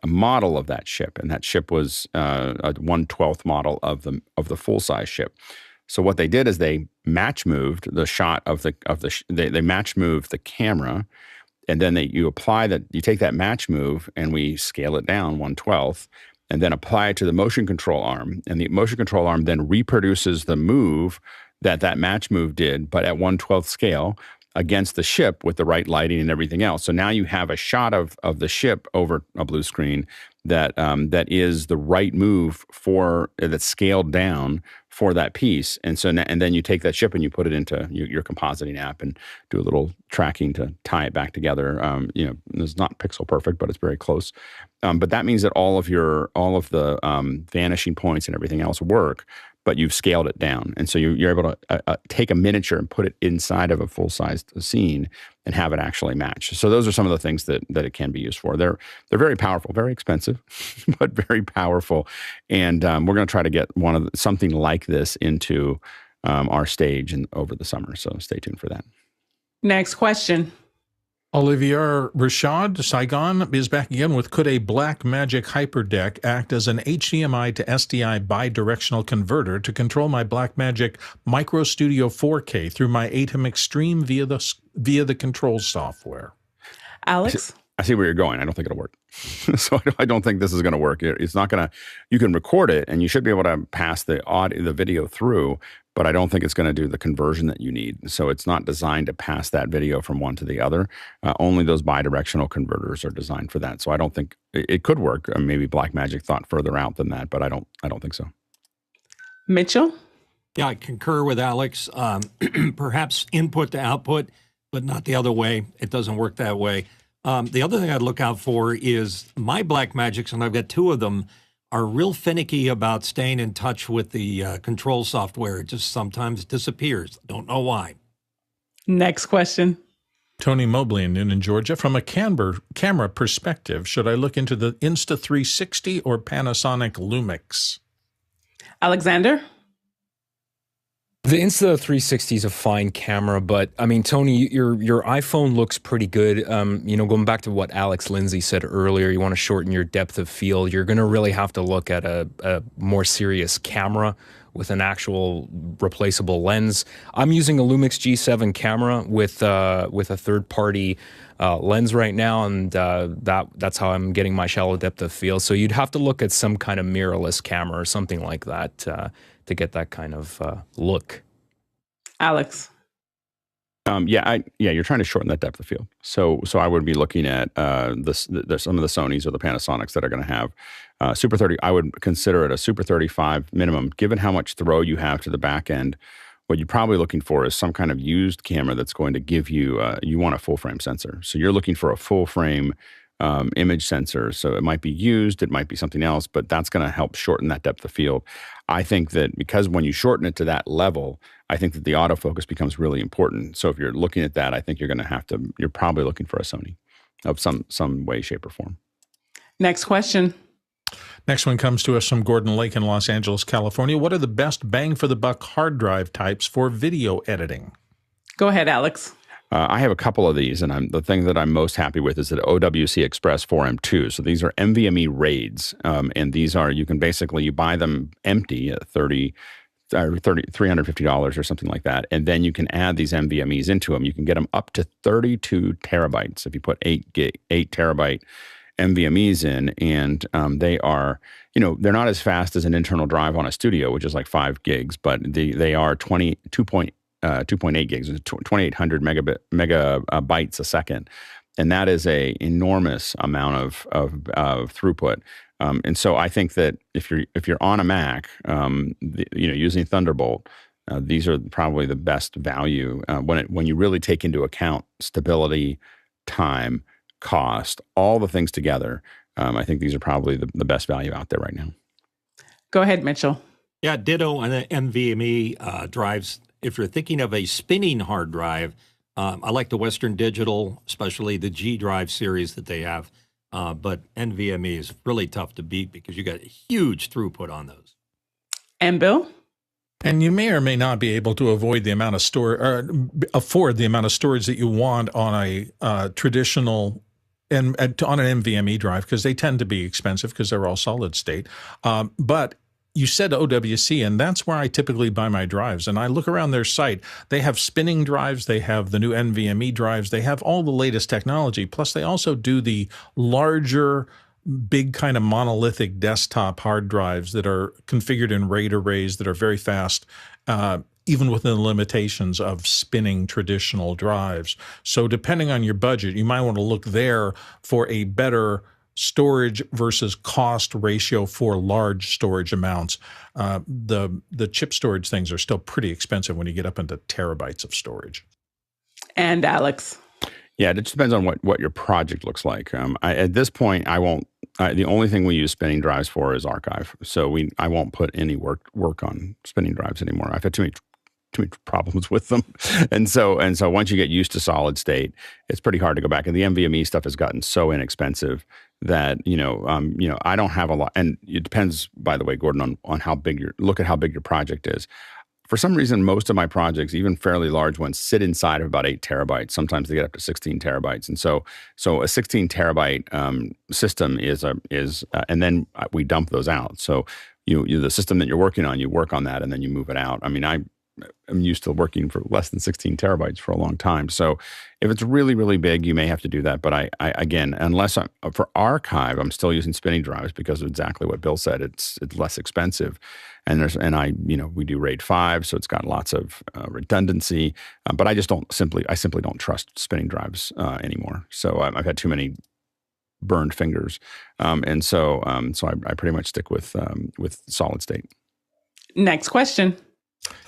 model of that ship, and that ship was a 1/12 model of the full size ship. So what they did is they match moved the shot they match moved the camera. And then you take that match move and we scale it down 1/12 and then apply it to the motion control arm. And the motion control arm then reproduces the move that match move did, but at 1/12 scale against the ship with the right lighting and everything else. So now you have a shot of the ship over a blue screen that is the right move that's scaled down for that piece. And then you take that ship and you put it into your compositing app and do a little tracking to tie it back together. It's not pixel perfect, but it's very close. But that means that all of the vanishing points and everything else work, but you've scaled it down. And so you're able to take a miniature and put it inside of a full-sized scene and have it actually match. So those are some of the things that it can be used for. They're very powerful, very expensive, but very powerful. And we're going to try to get something like this into our stage over the summer. So stay tuned for that. Next question. Olivier Rashad Saigon is back again with, could a Blackmagic Hyperdeck act as an HDMI to SDI bidirectional converter to control my Blackmagic Micro Studio 4K through my hdmi stream via the control software? Alex? I see where you're going. I don't think it'll work. So I don't think this is going to work. It's not going to, you can record it and you should be able to pass the video through, but I don't think it's going to do the conversion that you need. So it's not designed to pass that video from one to the other. Only those bidirectional converters are designed for that. So I don't think it could work. Maybe Blackmagic thought further out than that, but I don't think so. Mitchell? Yeah, I concur with Alex. Perhaps input to output, but not the other way. It doesn't work that way. The other thing I'd look out for is my Blackmagics, and I've got two of them, are real finicky about staying in touch with the control software. It just sometimes disappears. Don't know why. Next question. Tony Mobley in Noonan, Georgia. From a camera perspective, should I look into the Insta360 or Panasonic Lumix? Alexander? The Insta360 is a fine camera, but I mean, Tony, your iPhone looks pretty good. Going back to what Alex Lindsay said earlier, you want to shorten your depth of field. You're going to really have to look at a more serious camera with an actual replaceable lens. I'm using a Lumix G7 camera with a third-party lens right now, and that's how I'm getting my shallow depth of field. So you'd have to look at some kind of mirrorless camera or something like that to get that kind of look. Alex. You're trying to shorten that depth of field. So I would be looking at some of the Sonys or the Panasonics that are going to have Super 30. I would consider it a Super 35 minimum, given how much throw you have to the back end. What you're probably looking for is some kind of used camera that's going to give you, you want a full frame sensor. So you're looking for a full frame image sensor. So it might be used, it might be something else, but that's going to help shorten that depth of field. I think that because when you shorten it to that level, I think that the autofocus becomes really important. So if you're looking at that, I think you're probably looking for a Sony of some way, shape, or form. Next question. Next one comes to us from Gordon Lake in Los Angeles, California. What are the best bang for the buck hard drive types for video editing? Go ahead, Alex. I have a couple of these, and the thing that I'm most happy with is that OWC Express 4M2. So these are NVMe RAIDs, and these are, you buy them empty at $350 or something like that, and then you can add these NVMEs into them. You can get them up to 32 terabytes if you put 8 terabyte NVMEs in, and they are, they're not as fast as an internal drive on a studio, which is like 5 gigs, but they are 2.8 gigs, 2,800 megabytes a second, and that is a enormous amount of throughput. And so I think that if you're on a Mac, using Thunderbolt, these are probably the best value when you really take into account stability, time, cost, all the things together. I think these are probably the best value out there right now. Go ahead, Mitchell. Yeah, ditto on the NVMe drives. If you're thinking of a spinning hard drive, I like the Western Digital, especially the G Drive series that they have. But NVMe is really tough to beat because you got huge throughput on those. And Bill? And you may or may not be able to avoid the amount of afford the amount of storage that you want on a traditional and on an NVMe drive, because they tend to be expensive because they're all solid state. But you said OWC, and that's where I typically buy my drives. And I look around their site. They have spinning drives. They have the new NVMe drives. They have all the latest technology. Plus, they also do the larger, big kind of monolithic desktop hard drives that are configured in RAID arrays that are very fast, even within the limitations of spinning traditional drives. So depending on your budget, you might want to look there for a better storage versus cost ratio for large storage amounts. The chip storage things are still pretty expensive when you get up into terabytes of storage. And Alex. Yeah, it just depends on what your project looks like. At this point, I won't. The only thing we use spinning drives for is archive. So I won't put any work on spinning drives anymore. I've had too many problems with them, and so once you get used to solid state, it's pretty hard to go back. And the NVMe stuff has gotten so inexpensive that I don't have a lot. And it depends, by the way, Gordon, on how big look at how big your project is. For some reason, most of my projects, even fairly large ones, sit inside of about 8 terabytes. Sometimes they get up to 16 terabytes. And so a 16 terabyte system is and then we dump those out. So the system that you're working on, you work on that and then you move it out. I mean, I'm used to working for less than 16 terabytes for a long time. So if it's really, really big, you may have to do that. But I again, unless for archive, I'm still using spinning drives because of exactly what Bill said. It's less expensive. And we do RAID 5, so it's got lots of redundancy. But I simply don't trust spinning drives anymore. So I've had too many burned fingers. And so I pretty much stick with solid state. Next question.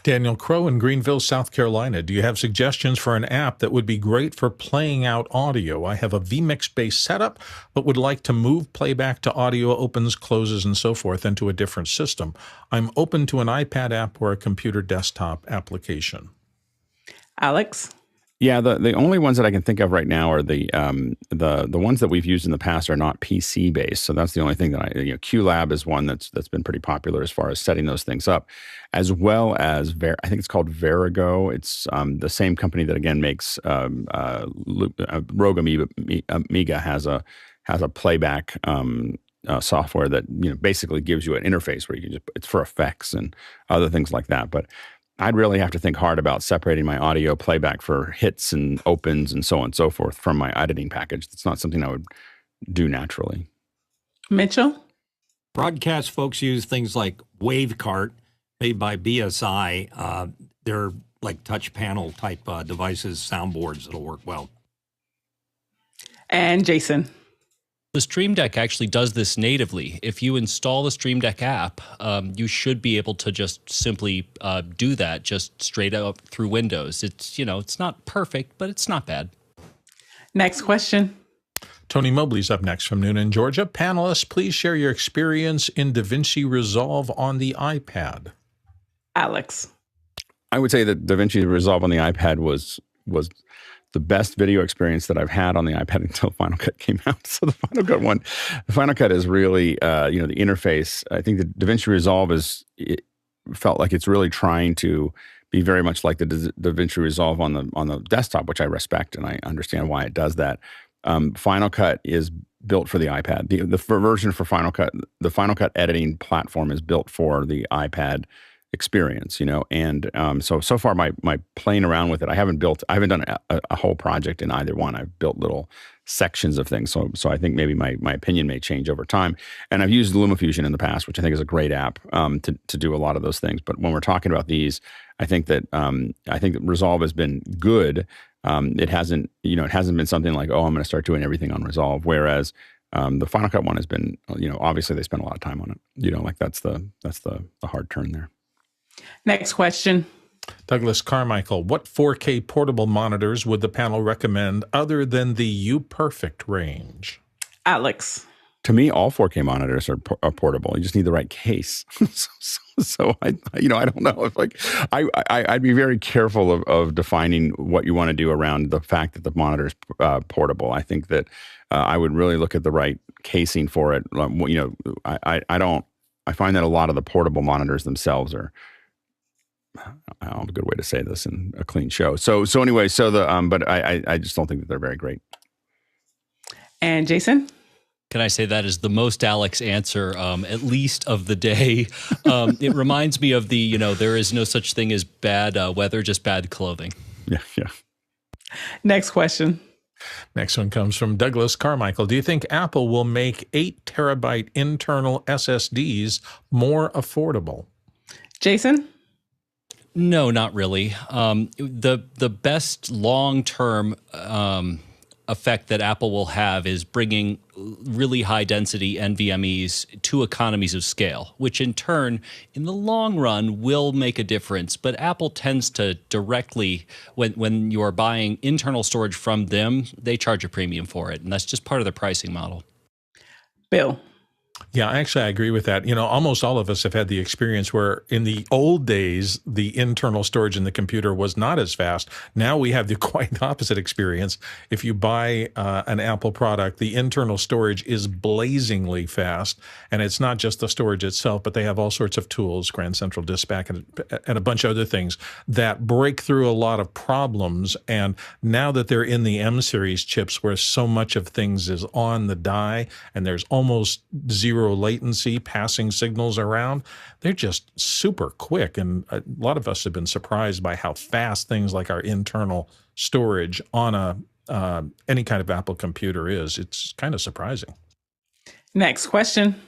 Daniel Crow in Greenville, South Carolina. Do you have suggestions for an app that would be great for playing out audio? I have a vMix-based setup, but would like to move playback to audio opens, closes, and so forth into a different system. I'm open to an iPad app or a computer desktop application. Alex? Yeah, the only ones that I can think of right now are the ones that we've used in the past are not PC based. So that's the only thing that QLab is one that's been pretty popular as far as setting those things up, as well as I think it's called Verigo. It's the same company that again makes Rogue Amiga has a playback software that basically gives you an interface where you can it's for effects and other things like that, but I'd really have to think hard about separating my audio playback for hits and opens and so on and so forth from my editing package. That's not something I would do naturally. Mitchell? Broadcast folks use things like WaveCart, made by BSI. They're like touch panel type devices, soundboards that'll work well. And Jason? The Stream Deck actually does this natively. If you install the Stream Deck app, you should be able to just simply do that just straight up through Windows. It's not perfect, but it's not bad. Next question. Tony Mobley's up next from Noonan, Georgia. Panelists, please share your experience in DaVinci Resolve on the iPad. Alex? I would say that DaVinci Resolve on the iPad was the best video experience that I've had on the iPad until Final Cut came out. So the Final Cut is really, the interface. I think the DaVinci Resolve felt like it's really trying to be very much like the DaVinci Resolve on the desktop, which I respect and I understand why it does that. Final Cut is built for the iPad. The version for Final Cut, the Final Cut editing platform is built for the iPad experience, and so far my playing around with it, I haven't done a whole project in either one. I've built little sections of things, so I think maybe my opinion may change over time. And I've used LumaFusion in the past, which I think is a great app to do a lot of those things. But when we're talking about these, I think that Resolve has been good. It hasn't been something like, oh, I'm going to start doing everything on Resolve, whereas the Final Cut one has been, obviously they spent a lot of time on it. Like that's the hard turn there. Next question. Douglas Carmichael, what 4K portable monitors would the panel recommend other than the UPerfect range? Alex? To me, all 4K monitors are portable. You just need the right case. So I don't know. I'd be very careful of defining what you want to do around the fact that the monitor is portable. I think that I would really look at the right casing for it. I find that a lot of the portable monitors themselves are, I don't have a good way to say this in a clean show. So anyway, but I just don't think that they're very great. And Jason? Can I say that is the most Alex answer, at least of the day? It reminds me of there is no such thing as bad weather, just bad clothing. Yeah. Next question. Next one comes from Douglas Carmichael. Do you think Apple will make 8 terabyte internal SSDs more affordable? Jason? No, not really. The best long-term effect that Apple will have is bringing really high-density NVMEs to economies of scale, which in turn, in the long run, will make a difference. But Apple tends to directly, when you are buying internal storage from them, they charge a premium for it, and that's just part of the pricing model. Bill? Yeah, actually, I agree with that. Almost all of us have had the experience where in the old days, the internal storage in the computer was not as fast. Now we have the quite opposite experience. If you buy an Apple product, the internal storage is blazingly fast. And it's not just the storage itself, but they have all sorts of tools, Grand Central Dispatch and a bunch of other things that break through a lot of problems. And now that they're in the M series chips where so much of things is on the die and there's almost zero latency passing signals around, they're just super quick. And a lot of us have been surprised by how fast things like our internal storage on any kind of Apple computer is. It's kind of surprising. Next question.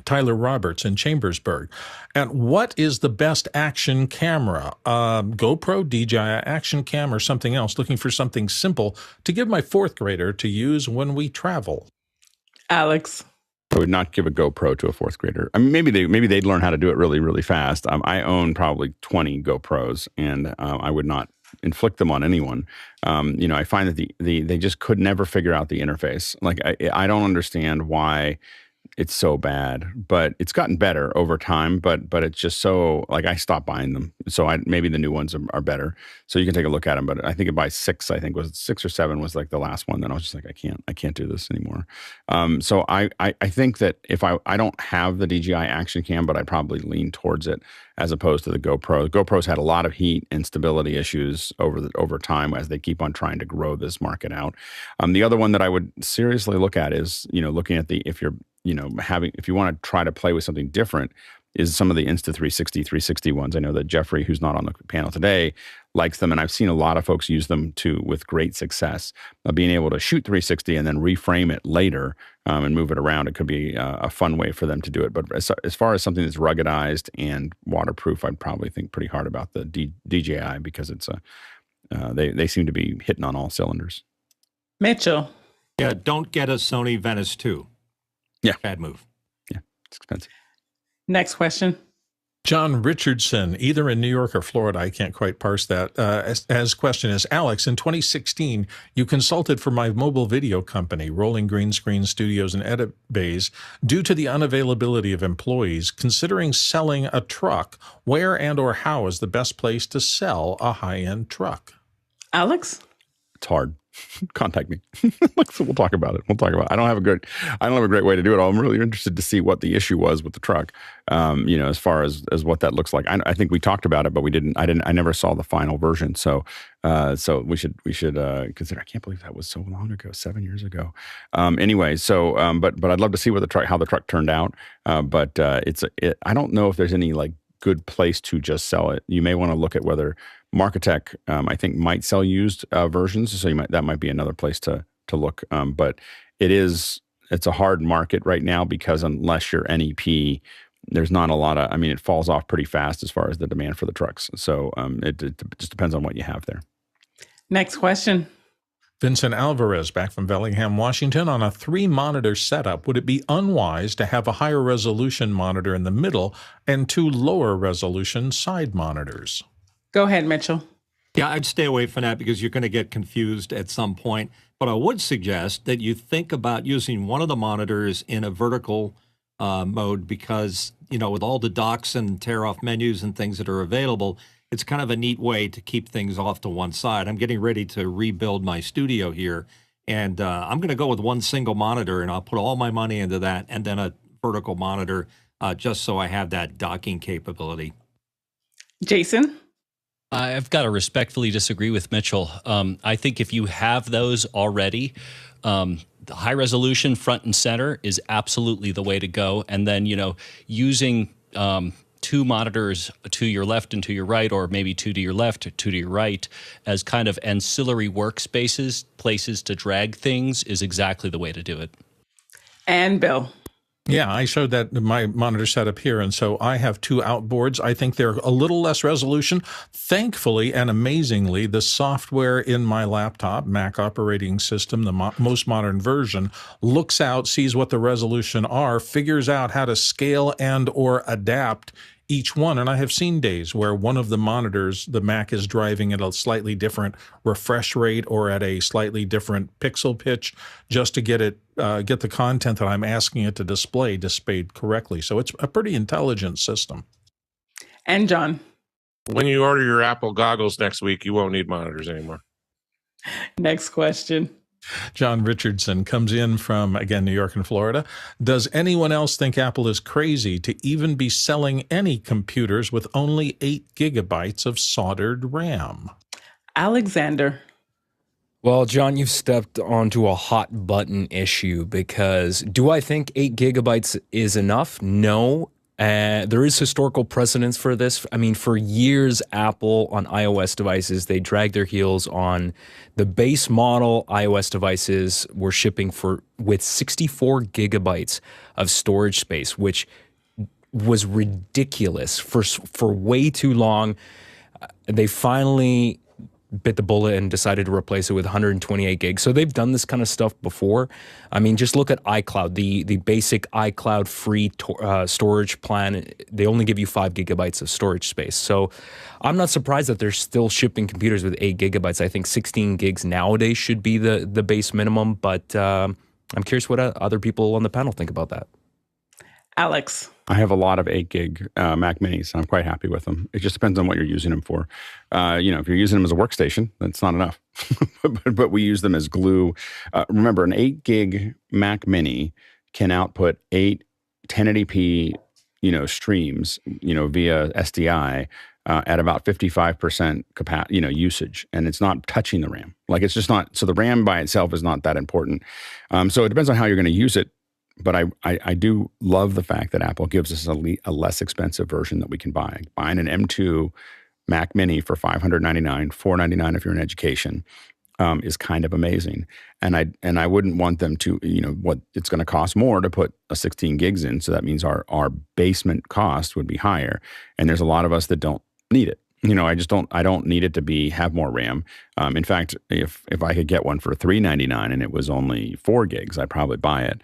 Tyler Roberts in Chambersburg. And what is the best action camera? GoPro, DJI Action Cam, or something else? Looking for something simple to give my 4th grader to use when we travel. Alex? I would not give a GoPro to a 4th grader. I mean, maybe they'd learn how to do it really, really fast. I own probably 20 GoPros, and I would not inflict them on anyone. I find that they just could never figure out the interface. Like I don't understand why it's so bad, but it's gotten better over time. But it's just so, like, I stopped buying them. So maybe the new ones are better. So you can take a look at them. But I think by 6, I think was 6 or 7 was like the last one. Then I was just like, I can't do this anymore. So I think that if I don't have the DJI Action Cam, but I probably lean towards it as opposed to the GoPro. The GoPro's had a lot of heat and stability issues over time as they keep on trying to grow this market out. The other one that I would seriously look at is, looking at if you want to try to play with something different, is some of the Insta360, 360 ones. I know that Jeffrey, who's not on the panel today, likes them, and I've seen a lot of folks use them too with great success. Being able to shoot 360 and then reframe it later and move it around, it could be a fun way for them to do it. But as far as something that's ruggedized and waterproof, I'd probably think pretty hard about the DJI because it's they seem to be hitting on all cylinders. Mitchell. Yeah, don't get a Sony Venice 2. Yeah. Bad move. Yeah, it's expensive. Next question. John Richardson, either in New York or Florida, I can't quite parse that. His question is, Alex, in 2016, you consulted for my mobile video company, Rolling Green Screen Studios and Edit Bays, due to the unavailability of employees. Considering selling a truck, where and or how is the best place to sell a high-end truck? Alex? It's hard. Contact me. So we'll talk about it. I don't have a great way to do it. I'm really interested to see what the issue was with the truck. As far as what that looks like. I think we talked about it, but I never saw the final version. So we should consider. I can't believe that was so long ago, 7 years ago. Anyway, but I'd love to see how the truck turned out. But I don't know if there's any like good place to just sell it. You may want to look at whether Marketech, I think, might sell used versions, so that might be another place to look. But it's a hard market right now because unless you're NEP, there's not a lot of. I mean, it falls off pretty fast as far as the demand for the trucks. So it just depends on what you have there. Next question. Vincent Alvarez, back from Bellingham, Washington. On a 3-monitor setup, would it be unwise to have a higher resolution monitor in the middle and 2 lower resolution side monitors? Go ahead, Mitchell. Yeah, I'd stay away from that because you're going to get confused at some point. But I would suggest that you think about using one of the monitors in a vertical mode because, with all the docks and tear-off menus and things that are available, it's kind of a neat way to keep things off to one side. I'm getting ready to rebuild my studio here, and I'm going to go with one single monitor, and I'll put all my money into that and then a vertical monitor just so I have that docking capability. Jason? I've got to respectfully disagree with Mitchell. I think if you have those already, the high resolution front and center is absolutely the way to go. And then, using 2 monitors to your left and to your right, or maybe 2 to your left, 2 to your right, as kind of ancillary workspaces, places to drag things, is exactly the way to do it. And Bill. Yeah, I showed that my monitor setup here, and so I have 2 outboards. I think they're a little less resolution. Thankfully and amazingly, the software in my laptop, Mac operating system, the most modern version, looks out, sees what the resolution are, figures out how to scale and or adapt each one. And I have seen days where one of the monitors, the Mac is driving at a slightly different refresh rate or at a slightly different pixel pitch just to get the content that I'm asking it to display displayed correctly. So it's a pretty intelligent system. And John. When you order your Apple goggles next week, you won't need monitors anymore. Next question. John Richardson comes in from, again, New York and Florida. Does anyone else think Apple is crazy to even be selling any computers with only 8 gigabytes of soldered RAM? Alexander. Well, John, you've stepped onto a hot button issue because do I think 8 gigabytes is enough? No. There is historical precedence for this. I mean, for years, Apple on iOS devices, they dragged their heels on the base model iOS devices were shipping with 64 gigabytes of storage space, which was ridiculous for way too long. They finally bit the bullet and decided to replace it with 128 gigs. So they've done this kind of stuff before. I mean, just look at iCloud, the basic iCloud free storage plan. They only give you 5 gigabytes of storage space. So I'm not surprised that they're still shipping computers with 8 gigabytes. I think 16 gigs nowadays should be the base minimum, but I'm curious what other people on the panel think about that. Alex. I have a lot of 8 gig Mac Minis. I'm quite happy with them. It just depends on what you're using them for. If you're using them as a workstation, that's not enough. but we use them as glue. Remember, an 8 gig Mac Mini can output 8 1080p streams via SDI at about 55% usage, and it's not touching the RAM. Like, it's just not. So the RAM by itself is not that important. So it depends on how you're going to use it. But I do love the fact that Apple gives us a less expensive version that we can buy. Buying an M2 Mac Mini for $599, $499 if you're in education, is kind of amazing. And I wouldn't want them to, what it's going to cost more to put a 16 gigs in. So that means our basement cost would be higher. And there's a lot of us that don't need it. I don't need it to have more RAM. In fact, if I could get one for $399 and it was only 4 gigs, I'd probably buy it.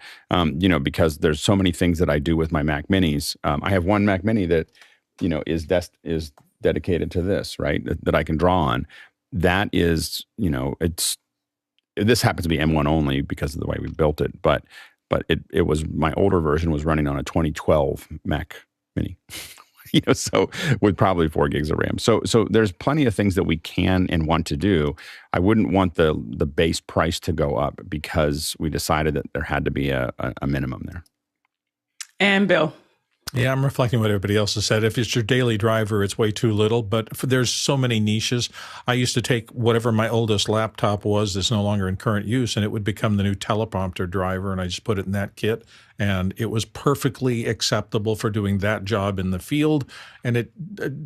Because there's so many things that I do with my Mac Minis. I have one Mac Mini that, is dedicated to this, right? That I can draw on. That is, this happens to be M1 only because of the way we built it. But it was, my older version was running on a 2012 Mac Mini. So with probably 4 gigs of RAM. So there's plenty of things that we can and want to do. I wouldn't want the base price to go up because we decided that there had to be a minimum there. And Bill. Yeah, I'm reflecting what everybody else has said. If it's your daily driver, it's way too little, but there's so many niches. I used to take whatever my oldest laptop was that's no longer in current use, and it would become the new teleprompter driver, and I just put it in that kit, and it was perfectly acceptable for doing that job in the field, and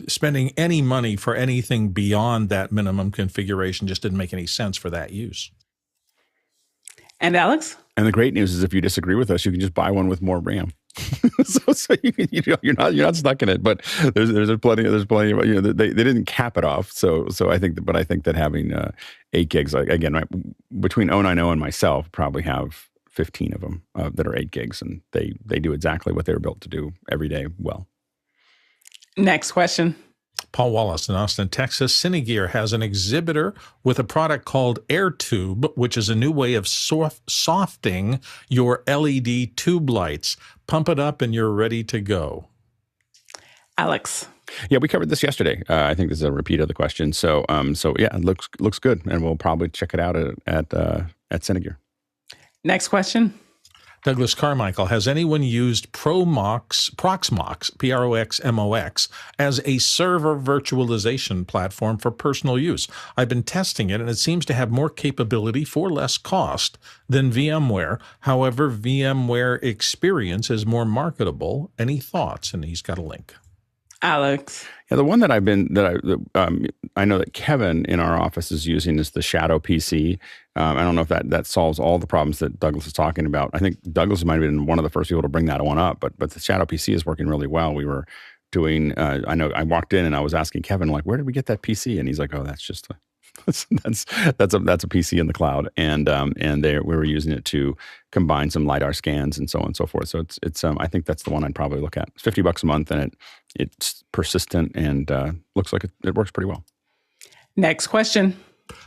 spending any money for anything beyond that minimum configuration just didn't make any sense for that use. And Alex? And the great news is if you disagree with us, you can just buy one with more RAM. so you're not stuck in it, but there's plenty of they didn't cap it off. So I think that having 8 gigs, again, between 090 and myself, probably have 15 of them that are 8 gigs, and they do exactly what they were built to do every day well. Next question. Paul Wallace in Austin, Texas. Cinegear has an exhibitor with a product called AirTube, which is a new way of softing your LED tube lights. Pump it up and you're ready to go. Alex. Yeah, we covered this yesterday. I think this is a repeat of the question. So yeah, it looks good, and we'll probably check it out at Cinegear. Next question. Douglas Carmichael, has anyone used Proxmox, Proxmox, as a server virtualization platform for personal use? I've been testing it, and it seems to have more capability for less cost than VMware. However, VMware experience is more marketable. Any thoughts? And he's got a link. Alex. Yeah, the one that I know that Kevin in our office is using is the Shadow PC. I don't know if that solves all the problems that Douglas is talking about. I think Douglas might have been one of the first people to bring that one up, but the Shadow PC is working really well. We were doing, I know I walked in and I was asking Kevin, like, where did we get that PC? And he's like, oh, that's just that's a PC in the cloud, and we were using it to combine some LiDAR scans and so on and so forth. So it's I think that's the one I'd probably look at. It's $50 a month, and it's persistent and looks like it works pretty well. Next question.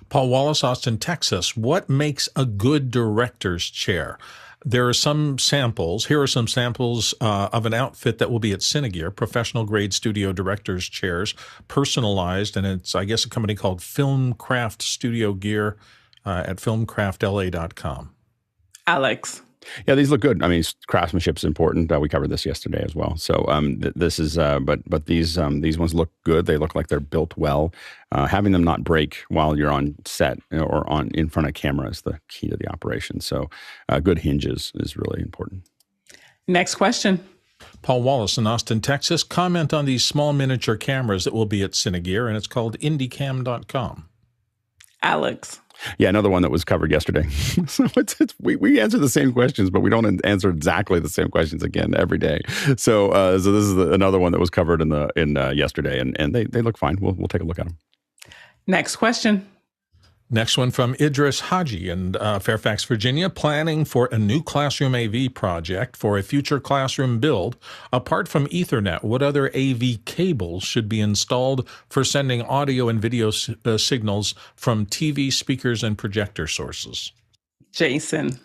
Paul Wallace, Austin, Texas. What makes a good director's chair? There are some samples. Here are some samples of an outfit that will be at Cinegear, professional grade studio director's chairs, personalized, and it's, I guess, a company called Filmcraft Studio Gear at filmcraftla.com. Alex. Yeah, these look good. I mean, craftsmanship's important. We covered this yesterday as well. So this is, but these ones look good. They look like they're built well. Having them not break while you're on set or in front of camera is the key to the operation. So good hinges is really important. Next question. Paul Wallace in Austin, Texas. Comment on these small miniature cameras that will be at Cinegear, and it's called IndieCam.com. Alex. Yeah, another one that was covered yesterday. So we answer the same questions, but we don't answer exactly the same questions again every day. So this is another one that was covered in yesterday, and they look fine. We'll take a look at them. Next question. Next one from Idris Haji in Fairfax, Virginia. Planning for a new classroom AV project for a future classroom build. Apart from Ethernet, what other AV cables should be installed for sending audio and video signals from TV speakers and projector sources? Jason.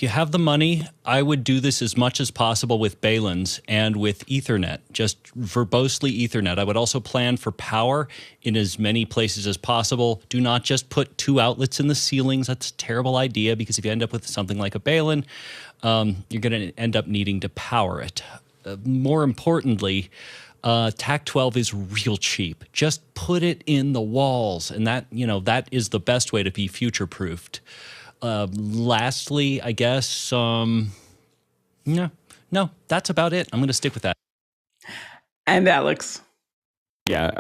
If you have the money, I would do this as much as possible with Baluns and with Ethernet, just verbosely Ethernet. I would also plan for power in as many places as possible. Do not just put 2 outlets in the ceilings. That's a terrible idea, because if you end up with something like a Balun, you're going to end up needing to power it. More importantly, TAC12 is real cheap. Just put it in the walls, and that is the best way to be future-proofed. Lastly, I guess, no, that's about it. I'm going to stick with that. And Alex. Yeah,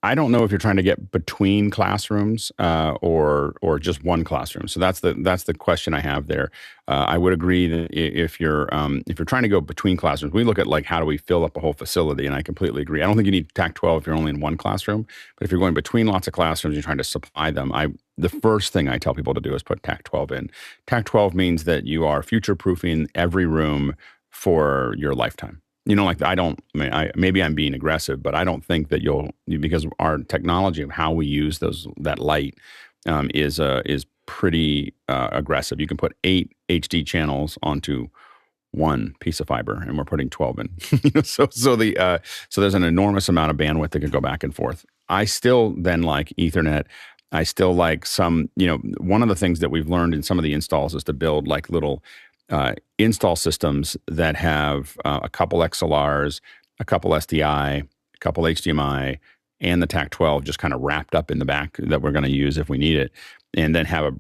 I don't know if you're trying to get between classrooms or just one classroom. So that's the question I have there. I would agree that if you're trying to go between classrooms, we look at like how do we fill up a whole facility, and I completely agree. I don't think you need TAC12 if you're only in one classroom, but if you're going between lots of classrooms, you're trying to supply them. The first thing I tell people to do is put TAC12 in. TAC12 means that you are future-proofing every room for your lifetime. Like maybe I'm being aggressive, but I don't think that because our technology of how we use that light is pretty aggressive. You can put 8 HD channels onto one piece of fiber, and we're putting 12 in. So there's an enormous amount of bandwidth that could go back and forth. I still then like Ethernet. I still like some. One of the things that we've learned in some of the installs is to build like little install systems that have a couple XLRs, a couple SDI, a couple HDMI, and the TAC12 just kind of wrapped up in the back that we're going to use if we need it, and then have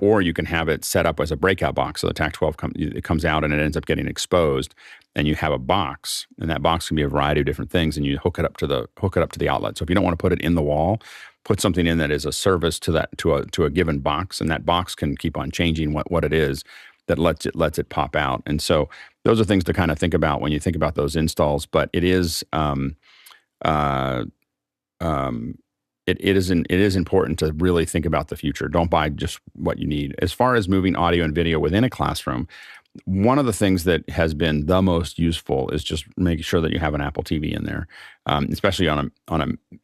or you can have it set up as a breakout box. So the TAC12 comes out and it ends up getting exposed, and you have a box, and that box can be a variety of different things, and you hook it up to the outlet. So if you don't want to put it in the wall, put something in that is a service to a given box, and that box can keep on changing what it is that lets it pop out. And so those are things to kind of think about when you think about those installs. But it is it is important to really think about the future. Don't buy just what you need. As far as moving audio and video within a classroom, one of the things that has been the most useful is just making sure that you have an Apple TV in there, especially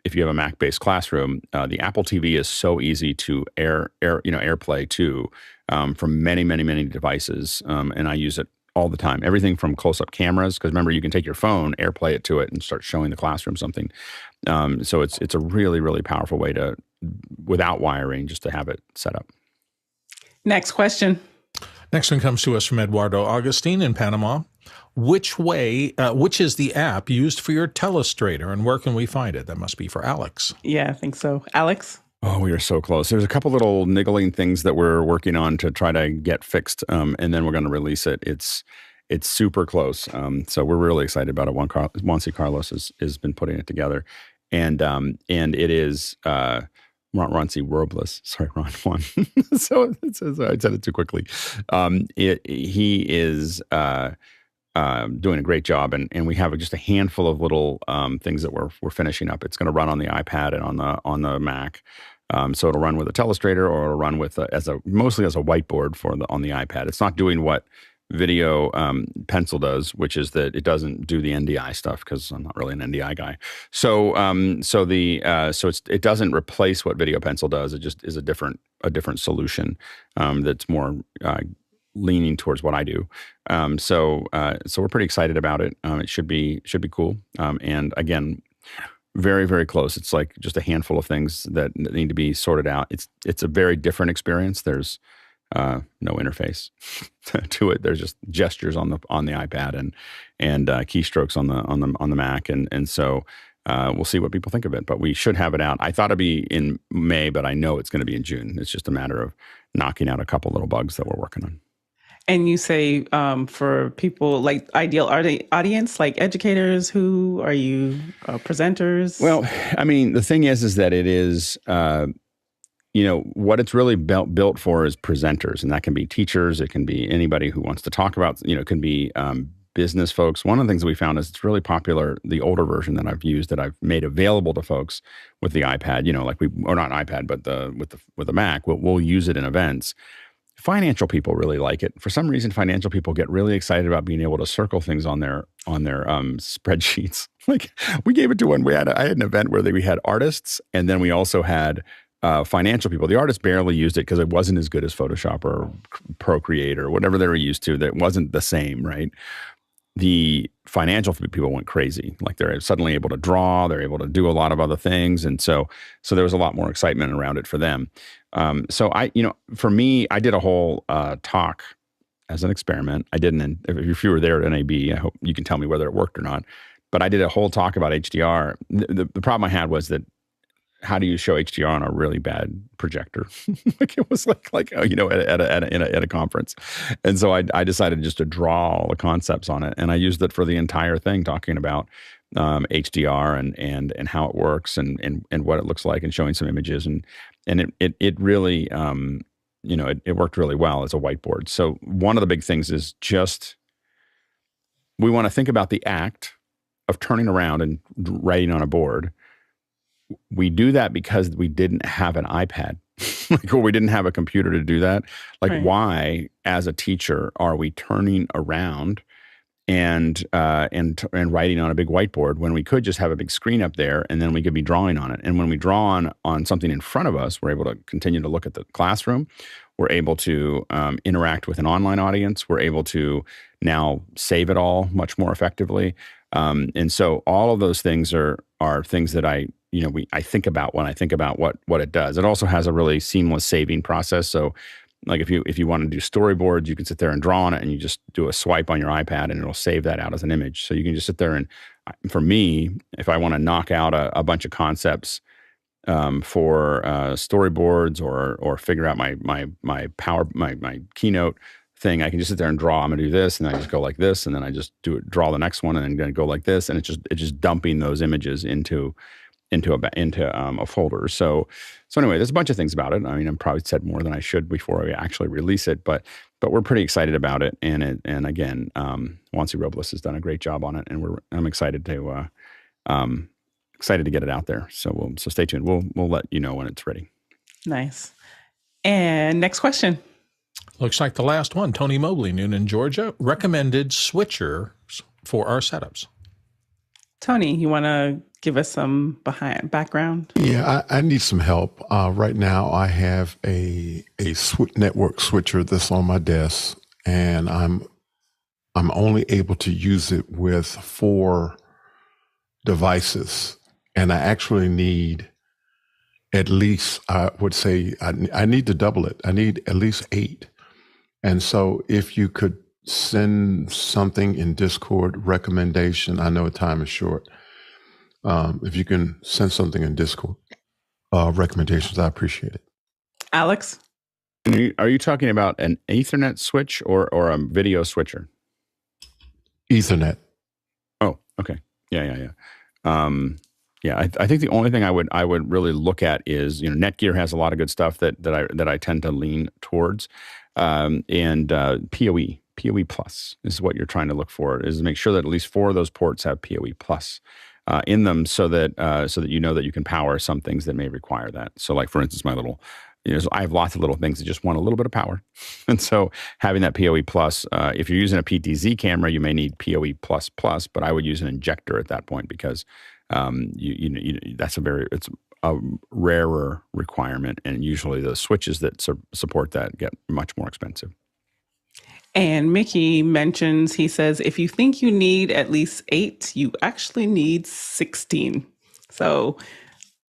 if you have a Mac-based classroom. The Apple TV is so easy to AirPlay to from many devices, and I use it all the time. Everything from close-up cameras, because remember, you can take your phone, AirPlay it to it, and start showing the classroom something. So it's a really, really powerful way to, without wiring, just to have it set up. Next question. Next one comes to us from Eduardo Augustine in Panama. Which is the app used for your telestrator, and where can we find it? That must be for Alex. Yeah, I think so. Alex? Oh, we are so close. There's a couple little niggling things that we're working on to try to get fixed, and then we're going to release it. It's super close. So we're really excited about it. Juancy Carlos has been putting it together, and it is Roncy Robles. Sorry, Ron Juan. So I said it too quickly. He is doing a great job, and we have just a handful of little things that we're finishing up. It's going to run on the iPad and on the Mac. So it'll run with a telestrator, or it'll run with mostly as a whiteboard on the iPad. It's not doing what Video Pencil does, which is that it doesn't do the NDI stuff, because I'm not really an NDI guy. So it doesn't replace what Video Pencil does. It just is a different solution that's more leaning towards what I do. So we're pretty excited about it. It should be cool. And again, very, very close. It's like just a handful of things that need to be sorted out. It's a very different experience. There's no interface to it. There's just gestures on the iPad and keystrokes on the Mac, and so we'll see what people think of it. But we should have it out. I thought it'd be in May, but I know it's going to be in June. It's just a matter of knocking out a couple little bugs that we're working on. And you say for people like ideal audience, like educators, who are you, presenters? Well, I mean, the thing is that it is, what it's really built for is presenters, and that can be teachers. It can be anybody who wants to talk about, it can be business folks. One of the things that we found is it's really popular, the older version that I've used, that I've made available to folks with the iPad, or not an iPad, but with the Mac, we'll use it in events. Financial people really like it. For some reason, financial people get really excited about being able to circle things on their spreadsheets. Like, we gave it to one. I had an event where we had artists, and then we also had financial people. The artists barely used it because it wasn't as good as Photoshop or Procreate or whatever they were used to. That wasn't the same, right? The financial people went crazy. Like they're suddenly able to draw, they're able to do a lot of other things. And so there was a lot more excitement around it for them. So for me, I did a whole talk as an experiment. I didn't, if you were there at NAB, I hope you can tell me whether it worked or not. But I did a whole talk about HDR. The problem I had was that how do you show HDR on a really bad projector? Like it was like at a conference. And so I decided just to draw all the concepts on it, and I used it for the entire thing, talking about HDR and how it works and what it looks like, and showing some images, and it really it worked really well as a whiteboard. So one of the big things is just we want to think about the act of turning around and writing on a board. We do that because we didn't have an iPad, or we didn't have a computer to do that. Like, right. Why, as a teacher, are we turning around and writing on a big whiteboard when we could just have a big screen up there and then we could be drawing on it? And when we draw on something in front of us, we're able to continue to look at the classroom. We're able to interact with an online audience. We're able to now save it all much more effectively. And so all of those things are things that I think about when I think about what it does. It also has a really seamless saving process. So like if you want to do storyboards, you can sit there and draw on it, and you just do a swipe on your iPad and it'll save that out as an image. So you can just sit there, and for me, if I want to knock out a bunch of concepts for storyboards or figure out my keynote thing, I can just sit there and draw. I'm gonna do this, and then I just go like this, and then I just draw the next one, and then go like this, and it's just dumping those images into a folder. So anyway, there's a bunch of things about it. I mean, I've probably said more than I should before we actually release it, but we're pretty excited about it. And again, Wansi Robles has done a great job on it, and I'm excited to get it out there. So stay tuned. We'll let you know when it's ready. Nice. And next question. Looks like the last one. Tony Mobley, Noonan, Georgia, recommended switchers for our setups. Tony, you want to give us some background? Yeah, I need some help. Right now, I have a network switcher that's on my desk, and I'm only able to use it with 4 devices, and I actually need at least, I would say, I need to double it. I need at least 8. And so if you could send something in Discord, recommendation, I know time is short. If you can send something in Discord, recommendations, I appreciate it. Alex? Are you talking about an Ethernet switch or a video switcher? Ethernet. Oh, okay. Yeah. I think the only thing I would really look at is, Netgear has a lot of good stuff that I tend to lean towards, and PoE plus is what you're trying to look for, is to make sure that at least 4 of those ports have PoE plus in them, so that you know that you can power some things that may require that. So like, for instance, my little, so I have lots of little things that just want a little bit of power. And so having that PoE plus, if you're using a PTZ camera, you may need PoE plus, but I would use an injector at that point, because that's it's a rarer requirement, and usually the switches that support that get much more expensive. And Mickey mentions, he says, if you think you need at least 8, you actually need 16. So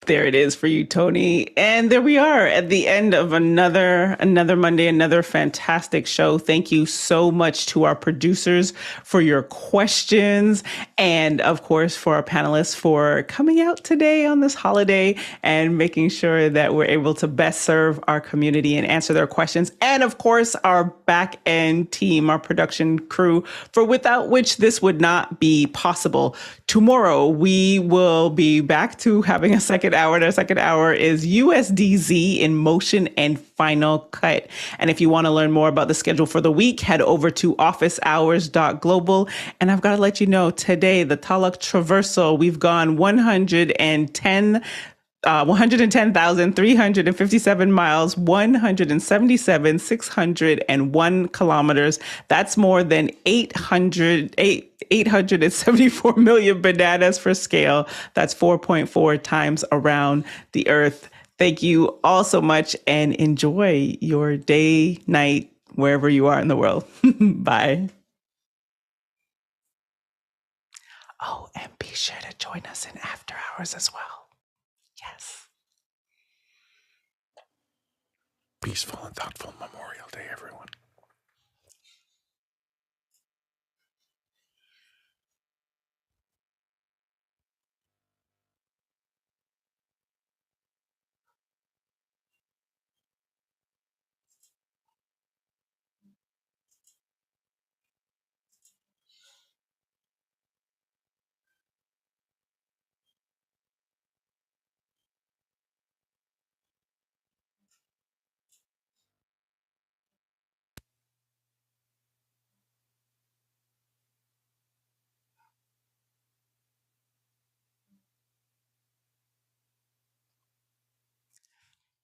there it is for you, Tony. And there we are at the end of another Monday, another fantastic show. Thank you so much to our producers for your questions, and of course for our panelists for coming out today on this holiday and making sure that we're able to best serve our community and answer their questions. And of course, our back end team, our production crew, without which this would not be possible. Tomorrow, we will be back to having a second hour. And our second hour is USDZ in Motion and Final Cut. And if you want to learn more about the schedule for the week, head over to officehours.global. And I've got to let you know, today, the Taluk Traversal, we've gone 110,357 miles, 177,601 kilometers. That's more than 874 million bananas for scale. That's 4.4 times around the Earth. Thank you all so much and enjoy your day, night, wherever you are in the world. Bye. Oh, and be sure to join us in After Hours as well. Yes. Peaceful and thoughtful Memorial Day, everyone.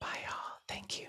Bye, y'all. Thank you.